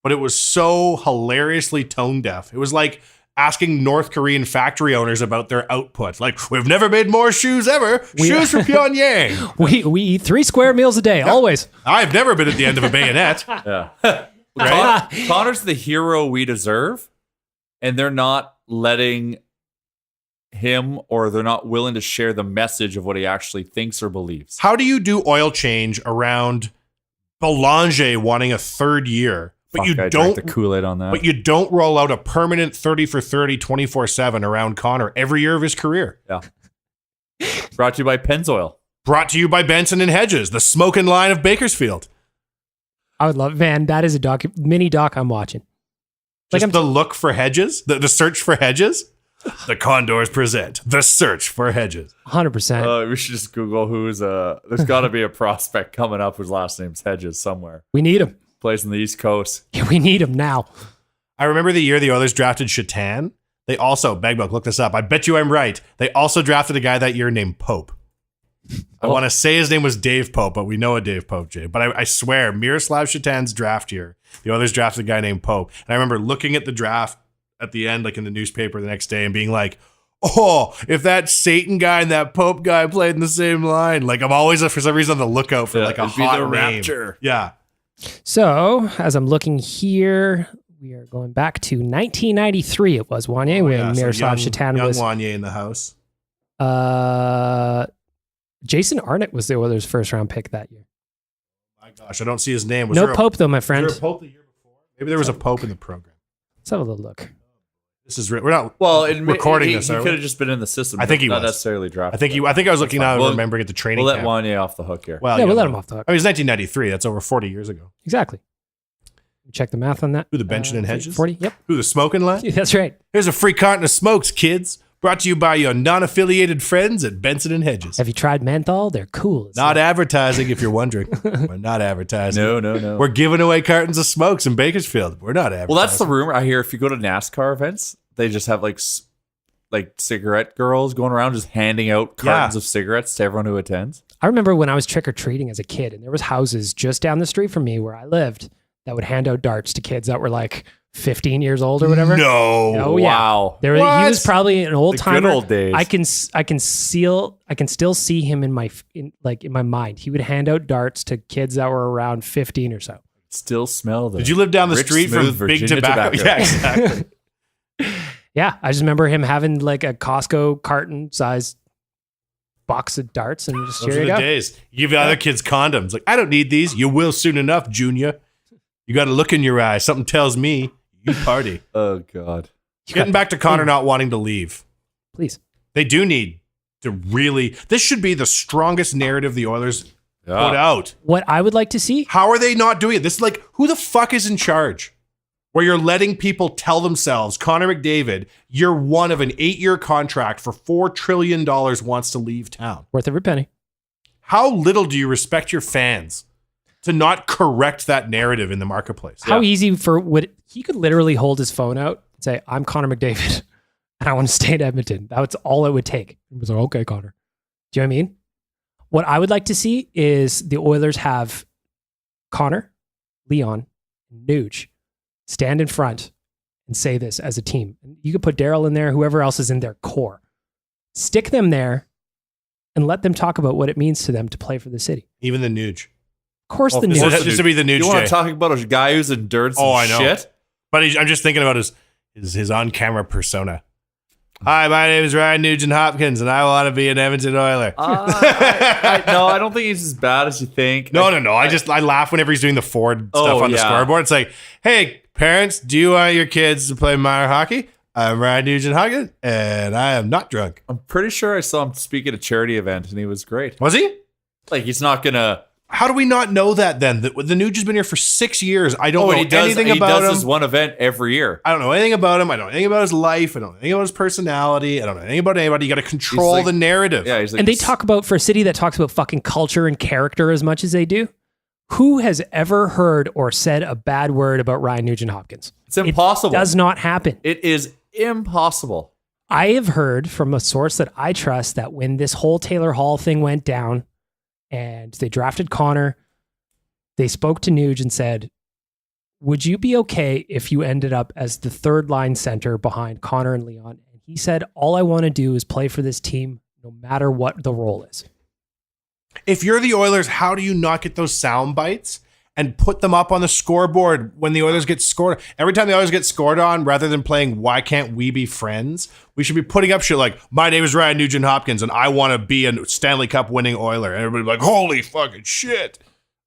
B: but it was so hilariously tone deaf. It was like asking North Korean factory owners about their output. Like, we've never made more shoes ever. Shoes from Pyongyang.
C: We eat 3 square meals a day, always.
B: I've never been at the end of a bayonet.
D: Yeah.
B: Right?
D: Connor's the hero we deserve, and they're not letting him, or they're not willing to share the message of what he actually thinks or believes.
B: How do you do oil change around Belanger wanting a third year? But
D: I drank the Kool-Aid on that.
B: But you don't roll out a permanent 30 for 30, 24/7 around Connor every year of his career.
D: Yeah. Brought to you by Pennzoil.
B: Brought to you by Benson and Hedges, the smoking line of Bakersfield.
C: I would love, man, that is a mini doc I'm watching.
B: Just the look for Hedges, the search for Hedges. The Condors present The Search for Hedges.
C: 100%.
D: We should just Google who's there's got to be a prospect coming up whose last name's Hedges somewhere.
C: We need him.
D: Plays in the East Coast.
C: Yeah, we need him now.
B: I remember the year the Oilers drafted Shatan. They also, Bagbook, look this up. I bet you I'm right. They also drafted a guy that year named Pope. I want to say his name was Dave Pope, but we know a Dave Pope, Jay. But I swear, Miroslav Shatan's draft year, the Oilers drafted a guy named Pope. And I remember looking at the draft at the end, like in the newspaper the next day, and being like, oh, if that Satan guy and that Pope guy played in the same line. Like, I'm always, for some reason, on the lookout for like a hot name. Raptor. Yeah.
C: So, as I'm looking here, we are going back to 1993. It was Wanye when Miroslav Shatan was.
B: Young Wanye in the house.
C: Jason Arnott was the Oilers' first round pick that year.
B: My gosh, I don't see his name.
C: No Pope, though, my friend.
B: Was there a Pope the year before? Maybe there was a Pope in the program.
C: Let's have a little look.
B: This is we're not
D: recording
B: this.
D: He could have just been in the system.
B: I think he
D: not
B: was
D: necessarily drafted.
B: I think I was looking now and remembering at the training camp.
D: We'll let Wanye off the hook here.
B: Well,
C: yeah, we'll let him off the hook.
B: I mean, it's 1993. That's over 40 years ago.
C: Exactly. Check the math on that.
B: Who the benching and Hedges?
C: 40. Yep.
B: Who the smoking line?
C: That's right.
B: Here's a free carton of smokes, kids. Brought to you by your non-affiliated friends at Benson and Hedges.
C: Have you tried menthol? They're cool.
B: Not advertising, if you're wondering. We're not advertising.
D: No.
B: We're giving away cartons of smokes in Bakersfield. We're not advertising.
D: Well, that's the rumor I hear. If you go to NASCAR events, they just have like like cigarette girls going around just handing out cartons of cigarettes to everyone who attends.
C: I remember when I was trick-or-treating as a kid, and there was houses just down the street from me where I lived that would hand out darts to kids that were like 15 years old or whatever.
B: No.
C: Oh yeah.
D: Wow.
C: He was probably an old timer.
D: good old days.
C: I can still see him in my mind. He would hand out darts to kids that were around 15 or so.
D: Still smell them.
B: Did you live down the
D: Rich,
B: street from
D: smooth
B: Big
D: Virginia
B: Tobacco? Yeah, exactly.
C: Yeah, I just remember him having like a Costco carton size box of darts, and just
B: Those
C: here
B: are
C: you
B: the
C: go.
B: days. You give other kids condoms. Like, I don't need these. You will soon enough, Junior. You got to look in your eye. Something tells me you party.
D: Oh God.
B: Getting back to Connor not wanting to leave.
C: Please.
B: They do need to really. This should be the strongest narrative the Oilers put out.
C: What I would like to see,
B: How are they not doing it? This is like, who the fuck is in charge? Where you're letting people tell themselves, Connor McDavid, year one of an 8-year contract for $4 trillion wants to leave town.
C: worth every penny.
B: How little do you respect your fans to not correct that narrative in the marketplace?
C: How easy he could literally hold his phone out and say, "I'm Connor McDavid, and I want to stay in Edmonton." That's all it would take. It was like, okay, Connor. Do you know what I mean? What I would like to see is the Oilers have Connor, Leon, Nuge stand in front and say this as a team. You could put Daryl in there, whoever else is in their core. Stick them there and let them talk about what it means to them to play for the city.
B: Even the Nuge.
C: Of course, the
B: This
C: Nuge.
B: has to be the Nuge
D: You want
B: Jay.
D: to talk about a guy who's endured some
B: I know.
D: shit?
B: But I'm just thinking about his on-camera persona. Hi, my name is Ryan Nugent Hopkins, and I want to be an Edmonton Oiler.
D: No, I don't think he's as bad as you think.
B: No. I laugh whenever he's doing the Ford stuff on the scoreboard. It's like, hey, parents, do you want your kids to play minor hockey? I'm Ryan Nugent Hopkins, and I am not drunk.
D: I'm pretty sure I saw him speak at a charity event, and he was great.
B: Was he?
D: Like, he's not gonna.
B: How do we not know that then? The Nuge has been here for 6 years. I don't know anything
D: he
B: about
D: does
B: him.
D: this one event every year.
B: I don't know anything about him. I don't know anything about his life. I don't know anything about his personality. I don't know anything about anybody. You got to control
D: like-
B: the narrative.
D: Yeah, he's like,
C: And they talk about, for a city that talks about fucking culture and character as much as they do, who has ever heard or said a bad word about Ryan Nugent Hopkins?
D: It's impossible.
C: It does not happen.
D: It is impossible.
C: I have heard from a source that I trust that when this whole Taylor Hall thing went down and they drafted Connor, they spoke to Nuge and said, would you be okay if you ended up as the third line center behind Connor and Leon? And he said, all I want to do is play for this team no matter what the role is.
B: If you're the Oilers, how do you not get those sound bites and put them up on the scoreboard when the Oilers get scored? Every time the Oilers get scored on, rather than playing Why Can't We Be Friends, we should be putting up shit like, my name is Ryan Nugent Hopkins and I want to be a Stanley Cup winning Oiler. And everybody's like, holy fucking shit.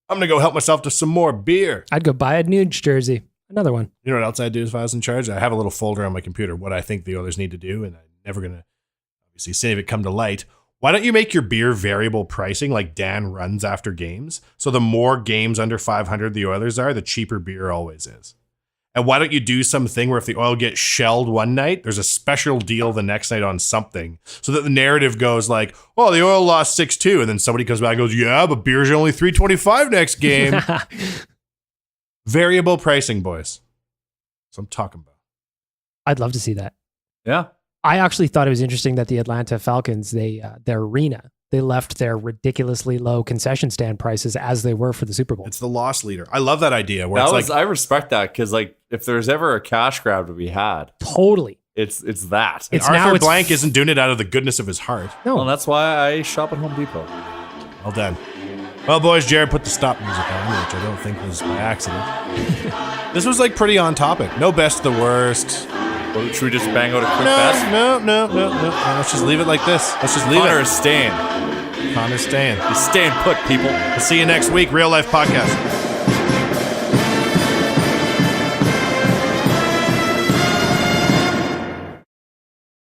B: I'm going to go help myself to some more beer.
C: I'd go buy a Nuge jersey. Another one.
B: You know what else I'd do if I was in charge? I have a little folder on my computer, what I think the Oilers need to do, and I'm never going to obviously see if it come to light. Why don't you make your beer variable pricing like Dan runs after games? So the more games under 500 the Oilers are, the cheaper beer always is. And why don't you do something where if the Oil gets shelled one night, there's a special deal the next night on something so that the narrative goes like, oh, the Oil lost 6-2. And then somebody comes back and goes, yeah, but beers are only $3.25 next game. Variable pricing, boys. That's what I'm talking about.
C: I'd love to see that.
D: Yeah.
C: I actually thought it was interesting that the Atlanta Falcons, their arena, they left their ridiculously low concession stand prices as they were for the Super Bowl.
B: It's the loss leader. I love that idea. Where
D: That
B: it's
D: was,
B: like,
D: I respect that because, like, if there's ever a cash grab to be had,
C: Totally.
D: it's that.
C: It's
B: Arthur
C: now it's
B: Blank isn't doing it out of the goodness of his heart.
C: No,
D: Well, that's why I shop at Home Depot.
B: Well done. Well, boys, Jared put the stop music on, which I don't think was by accident. This was like pretty on topic. No best, the worst.
D: Well, should we just bang out a quick best?
B: No. Let's just leave it like this. Let's just leave
D: Connor
B: it.
D: is staying.
B: Connor's staying.
D: He's staying put, people.
B: We'll see you next week. Real Life Podcast.